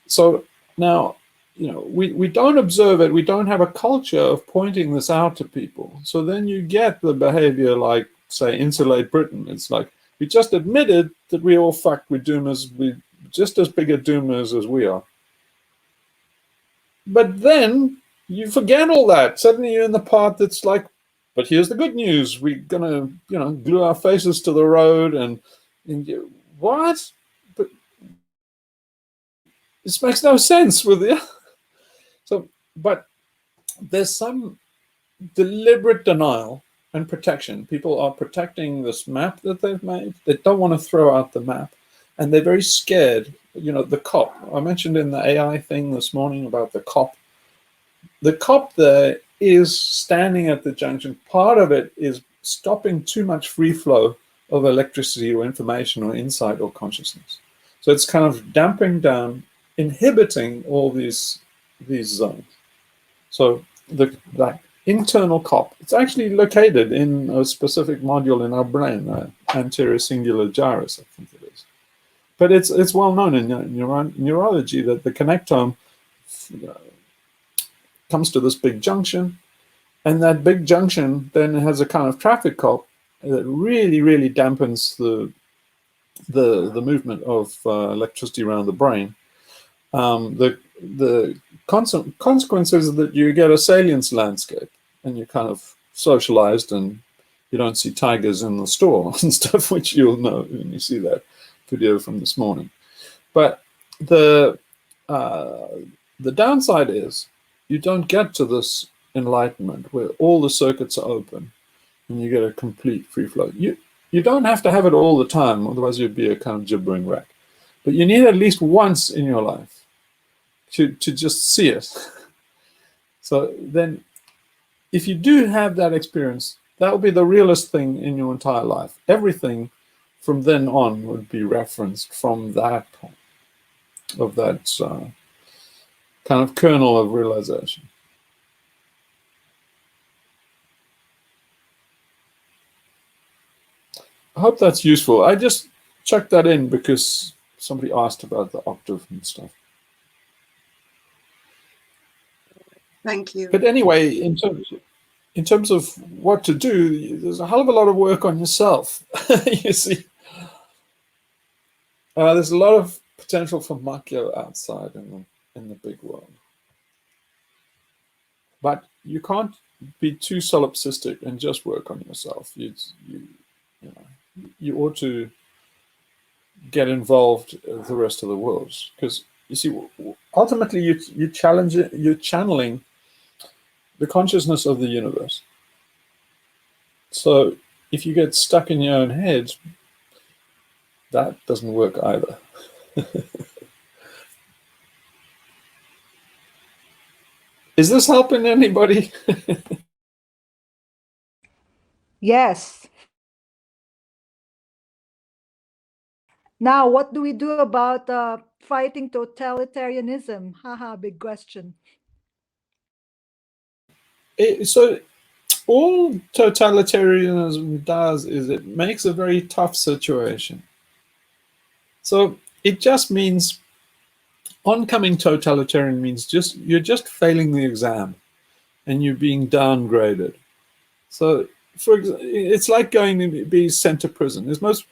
So now, you know, we don't observe it. We don't have a culture of pointing this out to people. So then you get the behavior like, say, Insulate Britain. It's like, we just admitted that we all fucked with doomers. We just as big a doomers as we are. But then you forget all that. Suddenly you're in the part that's like, but here's the good news. We're gonna, you know, glue our faces to the road and what? But this makes no sense with you. So, but there's some deliberate denial and protection. People are protecting this map that they've made. They don't want to throw out the map, and they're very scared. You know, the cop. I mentioned in the AI thing this morning about the cop. The cop there is standing at the junction. Part of it is stopping too much free flow of electricity or information or insight or consciousness. So it's kind of damping down, inhibiting all these zones. So that internal cop, it's actually located in a specific module in our brain, anterior singular gyrus, I think it is. But it's well known in neurology that the connectome comes to this big junction, and that big junction then has a kind of traffic cop that really, really dampens the movement of electricity around the brain. The consequence is that you get a salience landscape, and you're kind of socialized, and you don't see tigers in the store and stuff, which you'll know when you see that video from this morning. But the downside is you don't get to this enlightenment where all the circuits are open and you get a complete free flow. You don't have to have it all the time, otherwise you'd be a kind of gibbering wreck. But you need at least once in your life to just see it. So then, if you do have that experience, that will be the realest thing in your entire life. Everything from then on would be referenced from that point, of that kind of kernel of realization. I hope that's useful. I just chucked that in because somebody asked about the octave and stuff. Thank you. But anyway, in terms of what to do, there's a hell of a lot of work on yourself. You see, there's a lot of potential for makya outside in the big world, but you can't be too solipsistic and just work on yourself. You ought to get involved with the rest of the world, because you see, ultimately you're channeling the consciousness of the universe. So if you get stuck in your own head, that doesn't work either. Is this helping anybody? Yes. Now, what do we do about fighting totalitarianism? Haha, big question. So all totalitarianism does is it makes a very tough situation. So it just means oncoming totalitarian means you're just failing the exam and you're being downgraded. So for example, it's like going to be sent to prison. There's most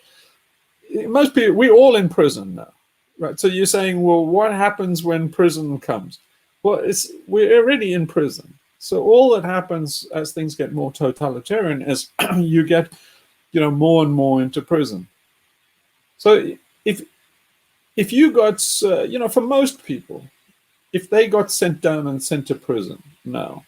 people, we're all in prison now, right? So you're saying, well, what happens when prison comes? Well, we're already in prison. So all that happens as things get more totalitarian is you get, more and more into prison. So if you got, for most people, if they got sent down and sent to prison now,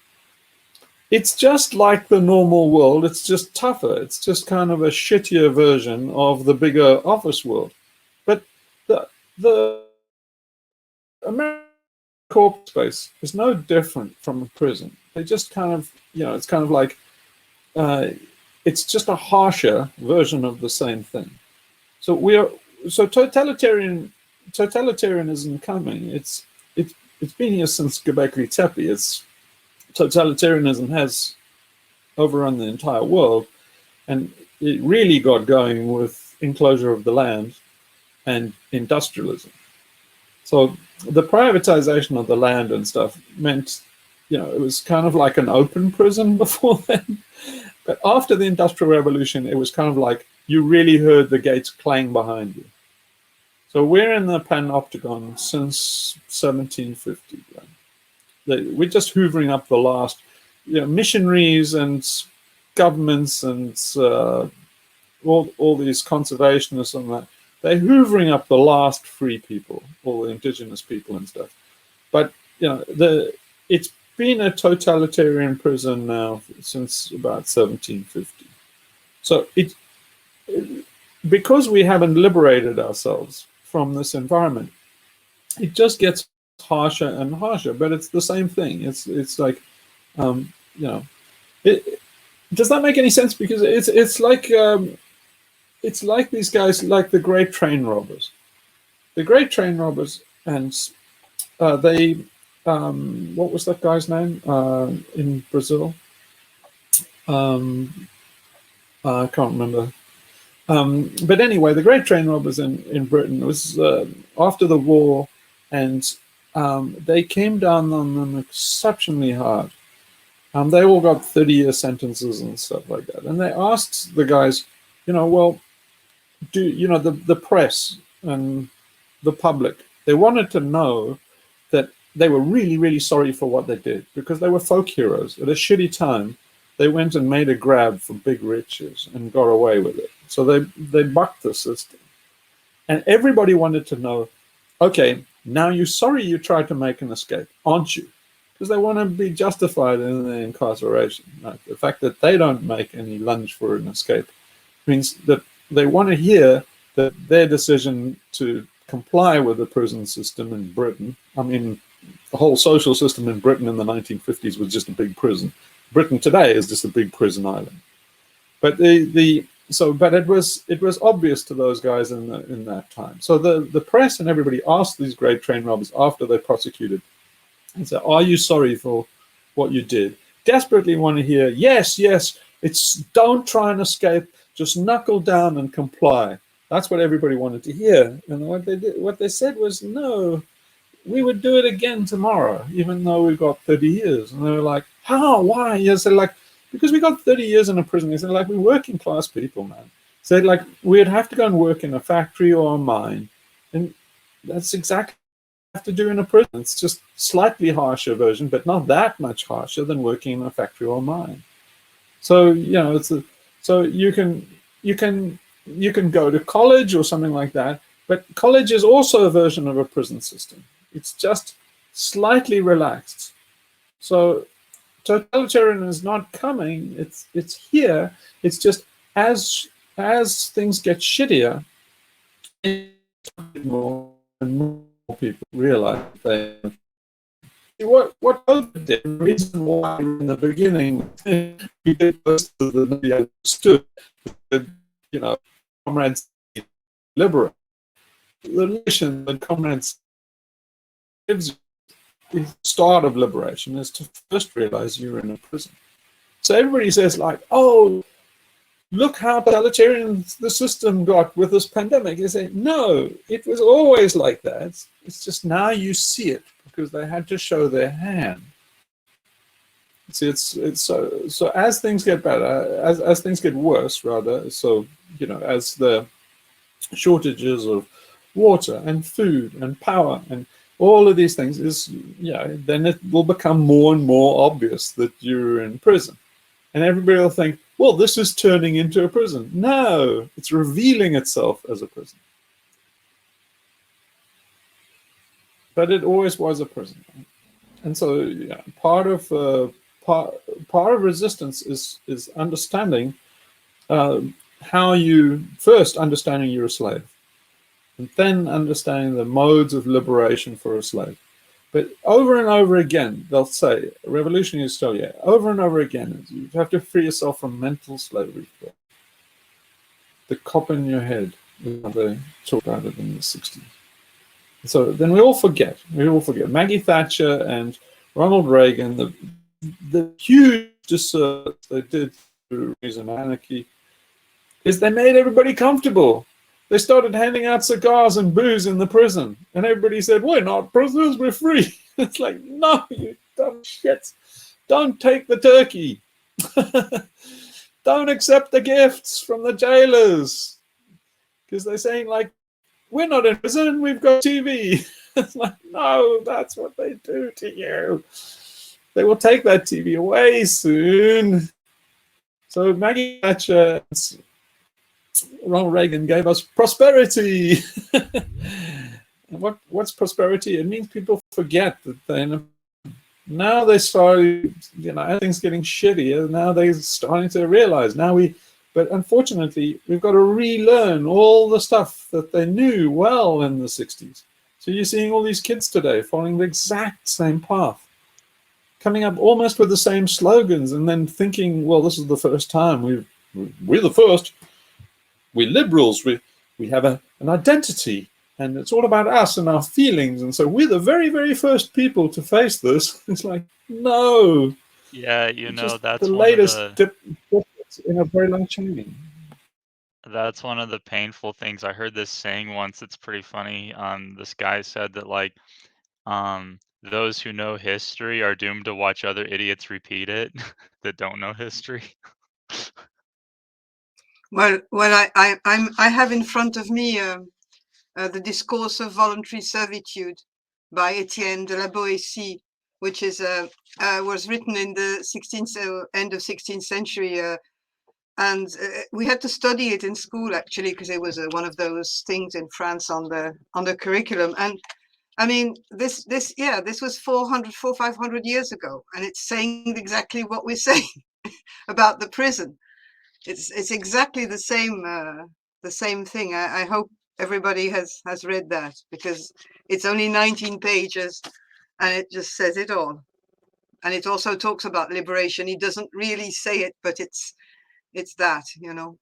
it's just like the normal world. It's just tougher. It's just kind of a shittier version of the bigger office world. But the American corporate space is no different from a prison. They just kind of, it's kind of like, it's just a harsher version of the same thing. So totalitarianism coming. It's been here since Göbekli Tepe. Totalitarianism has overrun the entire world, and it really got going with enclosure of the land and industrialism. So the privatization of the land and stuff meant, it was kind of like an open prison before then. But after the Industrial Revolution, it was kind of like you really heard the gates clang behind you. So we're in the panopticon since 1750. Right? We're just hoovering up the last, missionaries and governments and all these conservationists and that. They're hoovering up the last free people, all the indigenous people and stuff. But it's been a totalitarian prison now since about 1750. So because we haven't liberated ourselves from this environment, it just gets harsher and harsher. But it's the same thing. It's like, does that make any sense? Because it's like these guys, like the great train robbers. The great train robbers, and they, what was that guy's name in Brazil? I can't remember. But anyway, the great train robbers in Britain was after the war, and they came down on them exceptionally hard. They all got 30-year sentences and stuff like that. And they asked the guys, well, the press and the public, they wanted to know that they were really, really sorry for what they did, because they were folk heroes. At a shitty time, they went and made a grab for big riches and got away with it. So they bucked the system. And everybody wanted to know, okay, now you're sorry you tried to make an escape, aren't you? Because they want to be justified in their incarceration. Right? The fact that they don't make any lunge for an escape means that they want to hear that their decision to comply with the prison system in Britain, the whole social system in Britain in the 1950s was just a big prison. Britain today is just a big prison island. But it was obvious to those guys in that time. So the press and everybody asked these great train robbers after they prosecuted and said, are you sorry for what you did? Desperately want to hear, yes, don't try and escape, just knuckle down and comply. That's what everybody wanted to hear. And what they said was, no, we would do it again tomorrow, even though we've got 30 years. And they were like, how? Why? Yes, they're like, because we got 30 years in a prison. They said, like, we're working class people, man. So like, we'd have to go and work in a factory or a mine. And that's exactly what we have to do in a prison. It's just slightly harsher version, but not that much harsher than working in a factory or a mine. So, so you can go to college or something like that, but college is also a version of a prison system. It's just slightly relaxed. So totalitarian is not coming, it's here. It's just as things get shittier, more and more people realize they. What COVID did, the reason why in the beginning we did most of the nobody understood that, you know, comrades liberate. The relation that comrades gives the start of liberation is to first realize you're in a prison. So everybody says like, oh, look how totalitarian the system got with this pandemic. You say, no, it was always like that. It's just now you see it because they had to show their hand. See, it's so as things get better, as things get worse, rather. So, you know, as the shortages of water and food and power and all of these things is, yeah, then it will become more and more obvious that you're in prison. And everybody will think, well, this is turning into a prison. No, it's revealing itself as a prison. But it always was a prison. And so, yeah, part of resistance is understanding how you first understanding you're a slave, and then understanding the modes of liberation for a slave. But over and over again, they'll say, revolutionary still, yeah, over and over again, you have to free yourself from mental slavery. The cop in your head, they talk about it in the 60s. So then we all forget. Maggie Thatcher and Ronald Reagan, the huge disservice they did through Reason and Anarchy is they made everybody comfortable. They started handing out cigars and booze in the prison. And everybody said, we're not prisoners, we're free. It's like, no, you dumb shits. Don't take the turkey. Don't accept the gifts from the jailers. Because they're saying, like, we're not in prison, we've got TV. It's like, no, that's what they do to you. They will take that TV away soon. So Maggie Thatcher and Ronald Reagan gave us prosperity. What's prosperity? It means people forget that they're now they started, you know, everything's getting shittier. Now they're starting to realize. But unfortunately, we've got to relearn all the stuff that they knew well in the 60s. So you're seeing all these kids today following the exact same path, coming up almost with the same slogans, and then thinking, well, this is the first time we're the first. We're liberals. We have an identity, and it's all about us and our feelings. And so we're the very, very first people to face this. It's like, no. Yeah, you know, just that's the one latest of the in a very long chain. that's one of the painful things. I heard this saying once. It's pretty funny. This guy said that like those who know history are doomed to watch other idiots repeat it that don't know history. Well, I have in front of me the Discourse of Voluntary Servitude by Etienne de la Boétie, which is was written in the end of 16th century, and we had to study it in school actually because it was one of those things in France on the curriculum. And I mean, this was 500 years ago, and it's saying exactly what we're saying about the prison. It's exactly the same thing. I hope everybody has read that, because it's only 19 pages and it just says it all. And it also talks about liberation. He doesn't really say it, but it's that, you know.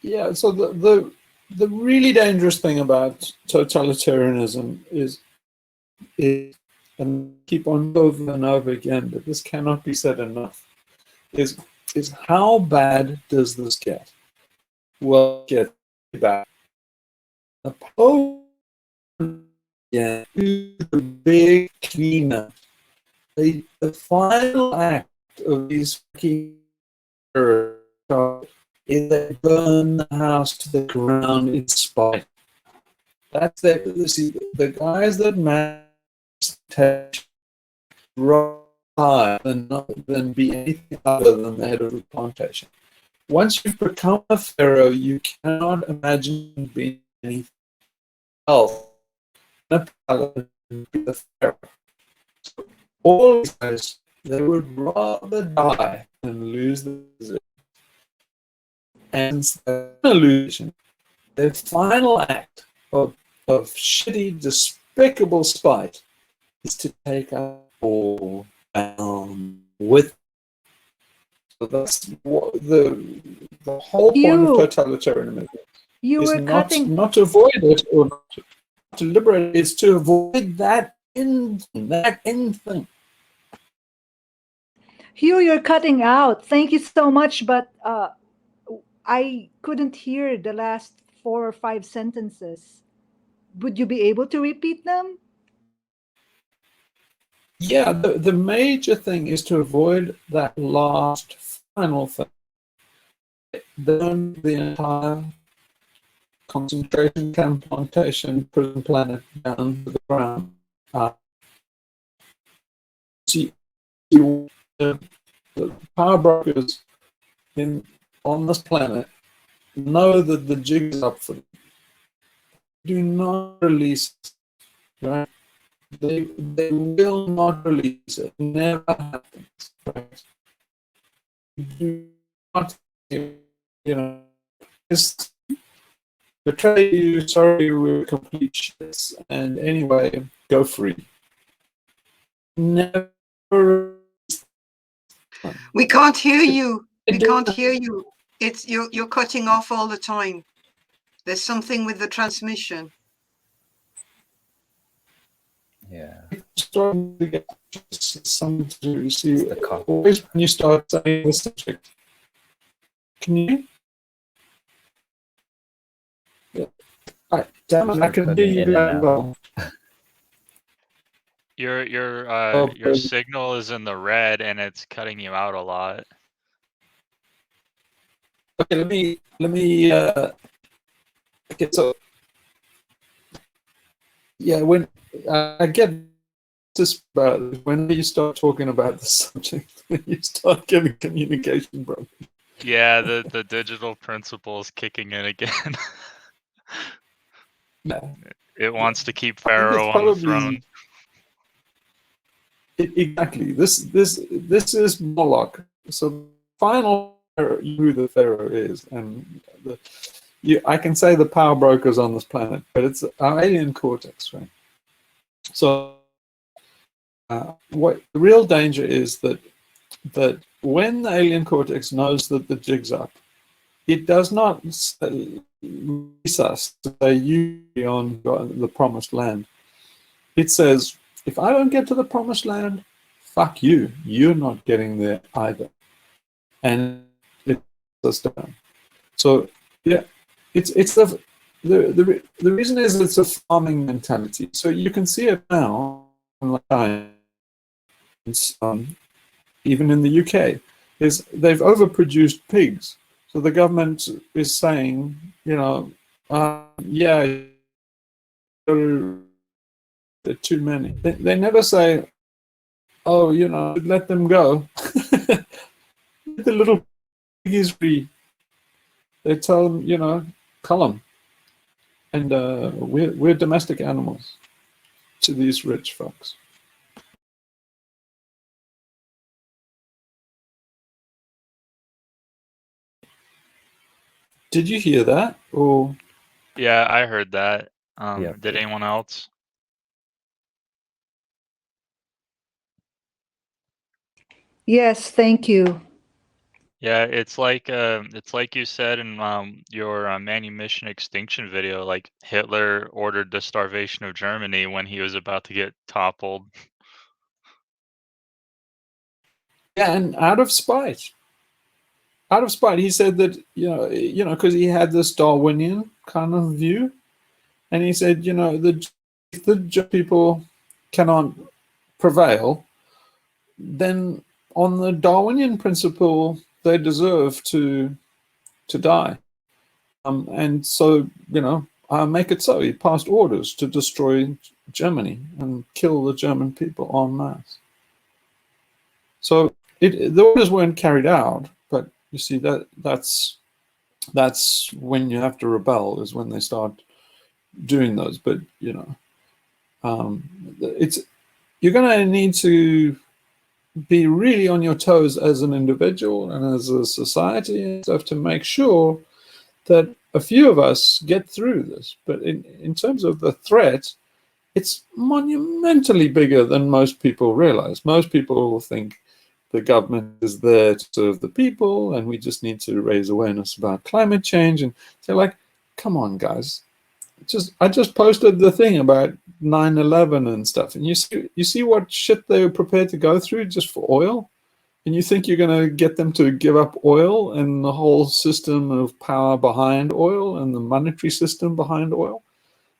Yeah, so the really dangerous thing about totalitarianism is and keep on over and over again, but this cannot be said enough, is how bad does this get? Well, it gets bad. Yeah, the big cleanup. The final act of these is they burn the house to the ground in spite. That's the guys that manage to higher than be anything other than the head of the plantation. Once you've become a pharaoh, you cannot imagine being anything else. Be the pharaoh. So all these guys, they would rather die and lose the position. And the illusion, their final act of shitty, despicable spite is to take us all down with. So that's what the whole point of totalitarianism You is were cutting. not to avoid it or not to liberate it, it's to avoid that end thing. Hugh, you're cutting out. Thank you so much, but I couldn't hear the last 4 or 5 sentences. Would you be able to repeat them? Yeah, the major thing is to avoid that last final thing. Then the entire concentration camp, plantation, prison planet down to the ground. See, the power brokers on this planet know that the jig is up for them. Do not release it, right? They will not release it. Never happens. Right? Do not, just betray you. Sorry, we're complete shits. And anyway, go free. Never. We can't hear you. We can't hear you. It's you're cutting off all the time. There's something with the transmission. Yeah. Starting to get some to see The cop. always when you start saying the subject. Can you? Yeah. Damn it, I can hear you In and very out. well. Your signal is in the red and it's cutting you out a lot. Okay, let me okay, so yeah, when I get this about when you start talking about the subject, when you start getting communication broken. Yeah, the digital principle is kicking in again. Yeah. It wants to keep I think it's Pharaoh on the throne. Exactly. This is Moloch. So the final who the Pharaoh is, and I can say the power brokers on this planet, but it's our alien cortex, right? So what the real danger is that when the alien cortex knows that the jig's up, it does not release us to say you on the promised land. It says, if I don't get to the promised land, fuck you. You're not getting there either. And it's us down. So yeah, it's the reason is it's a farming mentality. So you can see it now, even in the UK, is they've overproduced pigs. So the government is saying, yeah, there are too many. They never say, oh, let them go. The little piggies free. They tell them, cull them. And we're domestic animals to these rich fucks. Did you hear that? Or Yeah, I heard that. Yeah. Did anyone else? Yes, thank you. Yeah, it's like you said in your manumission extinction video. Like Hitler ordered the starvation of Germany when he was about to get toppled. yeah, and out of spite, he said that because he had this Darwinian kind of view, and he said if the people cannot prevail, then on the Darwinian principle they deserve to die, and so I'll make it so. He passed orders to destroy Germany and kill the German people en masse. So the orders weren't carried out, but you see that's when you have to rebel, is when they start doing those. But it's you're going to need to be really on your toes as an individual and as a society and stuff to make sure that a few of us get through this. But in terms of the threat, it's monumentally bigger than most people realize. Most people think the government is there to serve the people and we just need to raise awareness about climate change. And they're like, come on, guys. I just posted the thing about 9/11 and stuff, and you see what shit they were prepared to go through just for oil, and you think you're going to get them to give up oil and the whole system of power behind oil and the monetary system behind oil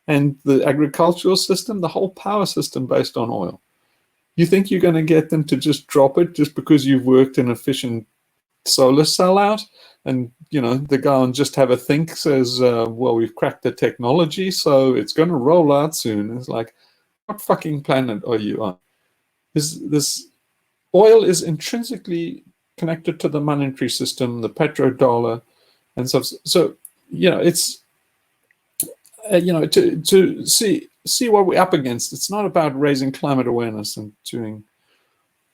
and the agricultural system, the whole power system based on oil. You think you're going to get them to just drop it just because you've worked an efficient solar cell out? And, the guy on Just Have a Think says, well, we've cracked the technology, so it's going to roll out soon. It's like, what fucking planet are you on? This oil is intrinsically connected to the monetary system, the petrodollar, and stuff. So, it's, to see what we're up against. It's not about raising climate awareness and doing,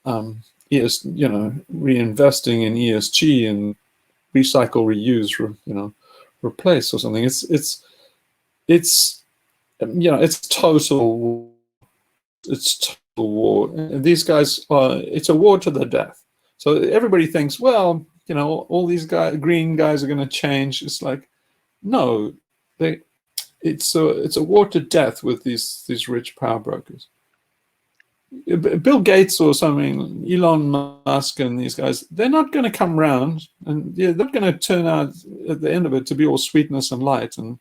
reinvesting in ESG and recycle, reuse, replace or something. It's total. It's total war. And these guys it's a war to the death. So everybody thinks, well, all these green guys are going to change. It's like, no, it's a war to death with these rich power brokers. Bill Gates or something, Elon Musk and these guys, they're not going to come round, and they're not going to turn out at the end of it to be all sweetness and light and,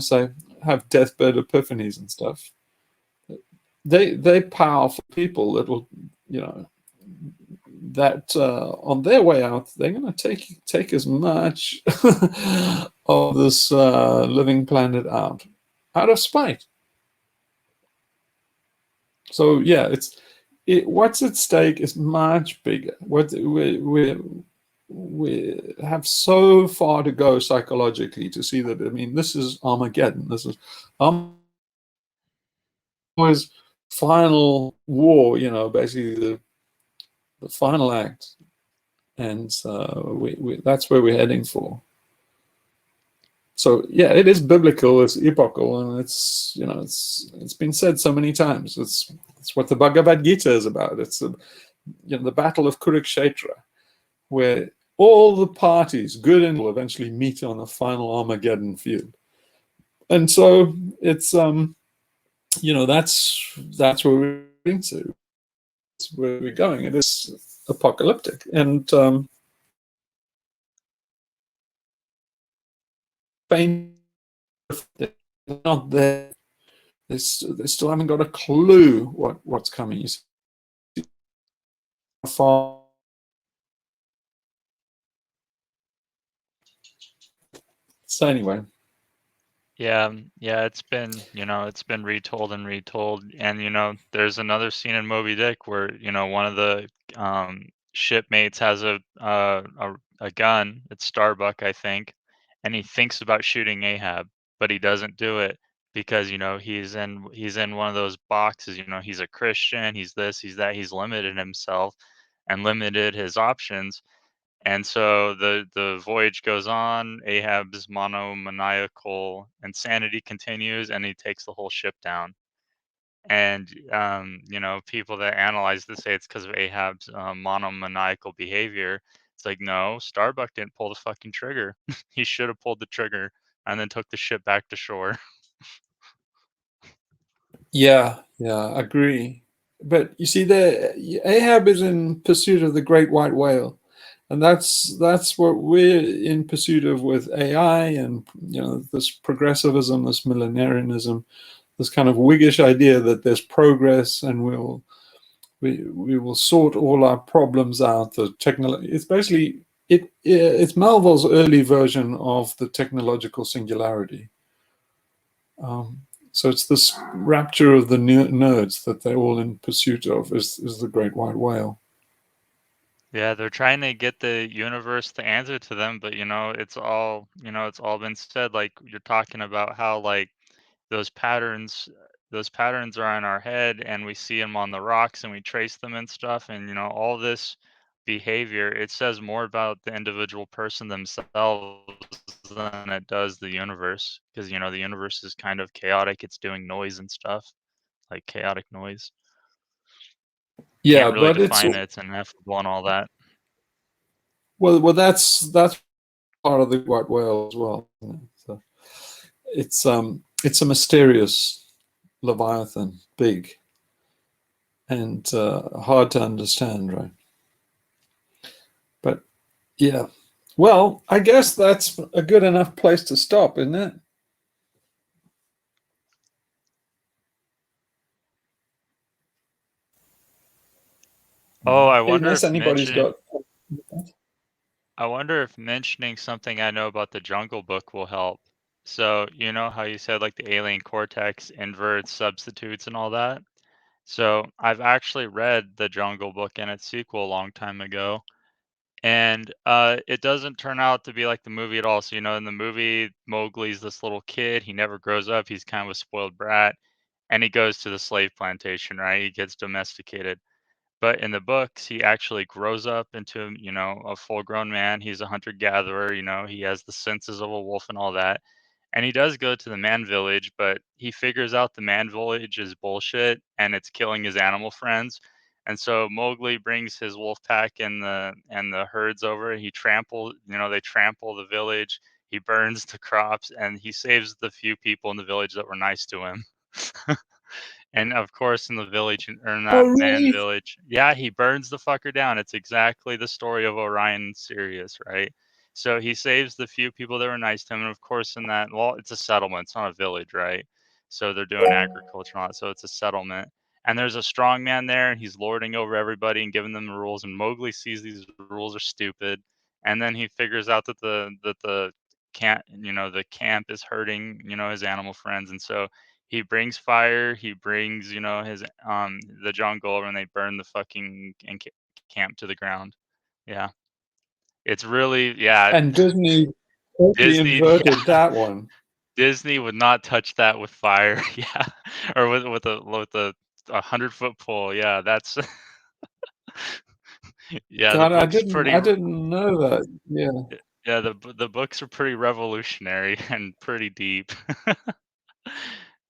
say, have deathbed epiphanies and stuff. They're powerful people that will, that on their way out, they're going to take as much of this living planet out of spite. So yeah, what's at stake is much bigger. What we have so far to go psychologically to see that. I mean, this is Armageddon. This is always final war. Basically the final act, and that's where we're heading for. So yeah, it is biblical, it's epochal, and it's it's been said so many times. It's what the Bhagavad Gita is about. It's the battle of Kurukshetra, where all the parties, good and evil, eventually meet on the final Armageddon field. And so it's that's where we're going to. It's where we're going. It is apocalyptic, and they're not there. They still haven't got a clue what's coming. You see how far. So anyway. Yeah, it's been retold and retold, and there's another scene in Moby Dick where one of the shipmates has a gun. It's Starbuck, I think, and he thinks about shooting Ahab, but he doesn't do it because he's in one of those boxes. He's a Christian, he's this, he's that, he's limited himself and limited his options. And so the voyage goes on. Ahab's monomaniacal insanity continues, and he takes the whole ship down. And people that analyze this say it's because of Ahab's monomaniacal behavior. It's like, no, Starbuck didn't pull the fucking trigger. He should have pulled the trigger and then took the ship back to shore. Yeah, agree. But you see, Ahab is in pursuit of the great white whale, and that's what we're in pursuit of with AI and this progressivism, this millenarianism, this kind of Whiggish idea that there's progress and we will sort all our problems out. The technology, it's basically it's Melville's early version of the technological singularity. So it's this rapture of the nerds that they're all in pursuit of is the great white whale. Yeah, they're trying to get the universe to answer to them, but it's all been said. Like you're talking about how like those patterns those patterns are in our head, and we see them on the rocks, and we trace them and stuff, and you know, all this behavior, it says more about the individual person themselves than it does the universe, because you know, the universe is kind of chaotic. It's doing noise and stuff, like chaotic noise. Yeah, Can't really but it's define it. It's ineffable and all that. well, that's part of the white whale as well. So it's a mysterious leviathan, big and hard to understand, right? But yeah, well, I guess that's a good enough place to stop, isn't it? Oh, I wonder Unless if anybody's mentioning got. I wonder if mentioning something I know about the Jungle Book will help. So, you know how you said like the alien cortex inverts, substitutes, and all that? So, I've actually read the Jungle Book and its sequel a long time ago. And it doesn't turn out to be like the movie at all. So, you know, in the movie, Mowgli's this little kid. He never grows up. He's kind of a spoiled brat. And he goes to the slave plantation, right? He gets domesticated. But in the books, he actually grows up into, you know, a full-grown man. He's a hunter-gatherer, you know, he has the senses of a wolf and all that. And he does go to the man village, but he figures out the man village is bullshit and it's killing his animal friends. And so Mowgli brings his wolf pack and the herds over. He trample, you know, they trample the village. He burns the crops and he saves the few people in the village that were nice to him. And of course, in the village, or in Oh, that man really? village, yeah, he burns the fucker down. It's exactly the story of Orion and Sirius, right? So he saves the few people that were nice to him, and of course, in that, well, it's a settlement. It's not a village, right? So they're doing agriculture and all that. So it's a settlement, and there's a strong man there, and he's lording over everybody and giving them the rules. And Mowgli sees these rules are stupid, and then he figures out that the the camp is hurting, you know, his animal friends, and so he brings fire, he brings, you know, his the jungle over and they burn the fucking camp to the ground. Yeah. It's really yeah, And Disney totally Disney yeah, inverted that one. Disney would not touch that with fire. Yeah. Or with a 100-foot pole. Yeah, that's yeah, the God, book's pretty I didn't know that. Yeah. yeah, the books are pretty revolutionary and pretty deep.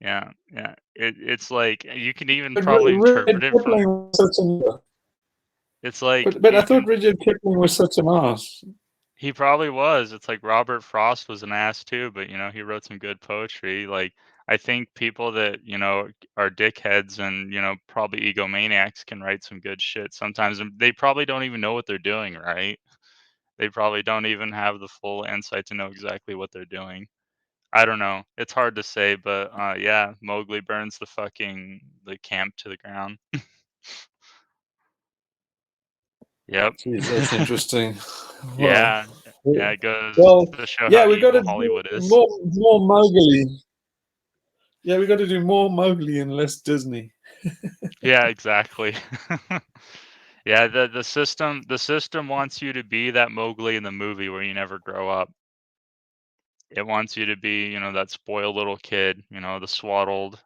Yeah, yeah. It's like you can even But probably interpret Richard it from Kipling was such a, it's like but I you thought can Richard Kipling was such an ass. he probably was. It's like Robert Frost was an ass too, but you know, he wrote some good poetry. Like I think people that, you know, are dickheads and, you know, probably egomaniacs can write some good shit sometimes. And they probably don't even know what they're doing, right? They probably don't even have the full insight to know exactly what they're doing. I don't know. It's hard to say, but yeah, Mowgli burns the camp to the ground. Yep. Jeez, that's interesting. Well, Yeah. Yeah, it goes well, to show yeah, how we got to evil do Hollywood is. more Mowgli. Yeah, we got to do more Mowgli and less Disney. Yeah, exactly. Yeah, the system wants you to be that Mowgli in the movie where you never grow up. It wants you to be, you know, that spoiled little kid, you know, the swaddled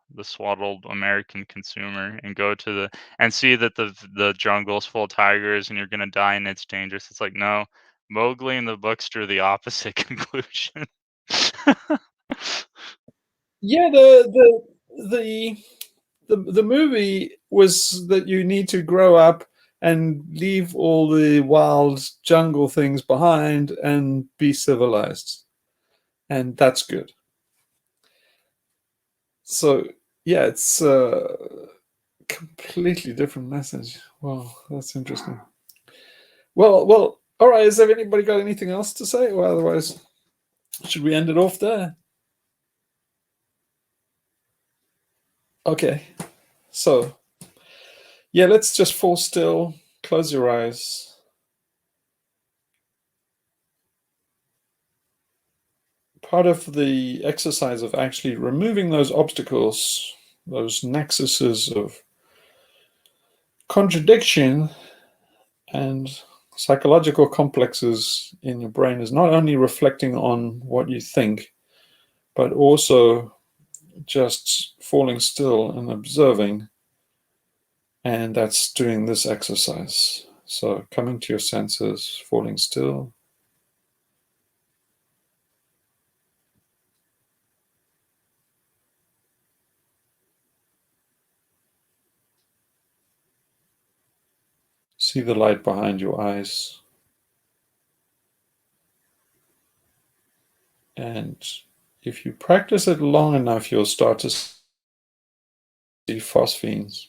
American consumer, and go to the and see that the jungle's full of tigers and you're gonna die and it's dangerous. It's like, no, Mowgli and the books drew the opposite conclusion. Yeah, the movie was that you need to grow up and leave all the wild jungle things behind and be civilized, and that's good. So yeah, it's a completely different message. Wow, that's interesting. Well, all right. Has anybody got anything else to say? Well, otherwise, should we end it off there? Okay. So yeah, let's just fall still, close your eyes. Part of the exercise of actually removing those obstacles, those nexuses of contradiction and psychological complexes in your brain, is not only reflecting on what you think, but also just falling still and observing, and that's doing this exercise. So coming to your senses, falling still. See the light behind your eyes. And if you practice it long enough, you'll start to see phosphenes.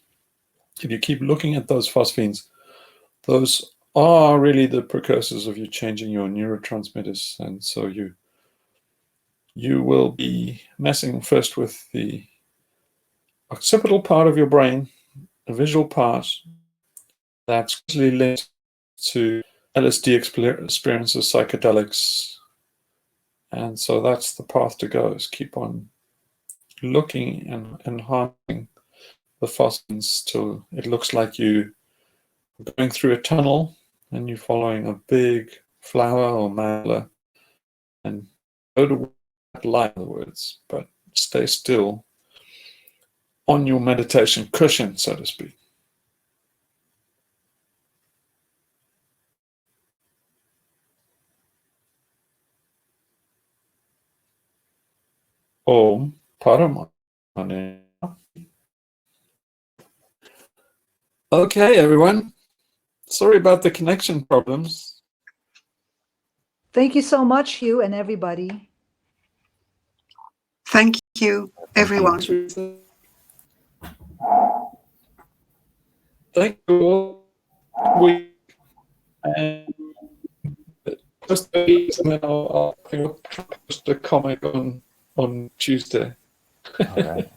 If you keep looking at those phosphenes, those are really the precursors of you changing your neurotransmitters. And so you will be messing first with the occipital part of your brain, the visual part, that's closely linked to LSD experiences, psychedelics. And so that's the path to go, is keep on looking and enhancing the phosphenes till it looks like you going through a tunnel and you're following a big flower or mandala, and go to that light, in other words, but stay still on your meditation cushion, so to speak. Om Paramane. Okay, everyone. Sorry about the connection problems. Thank you so much, Hugh, and everybody. Thank you, everyone. Thank you all. And just I'll post a comic on Tuesday. All right.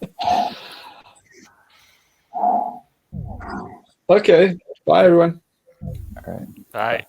Okay. Bye, everyone. All right. Bye.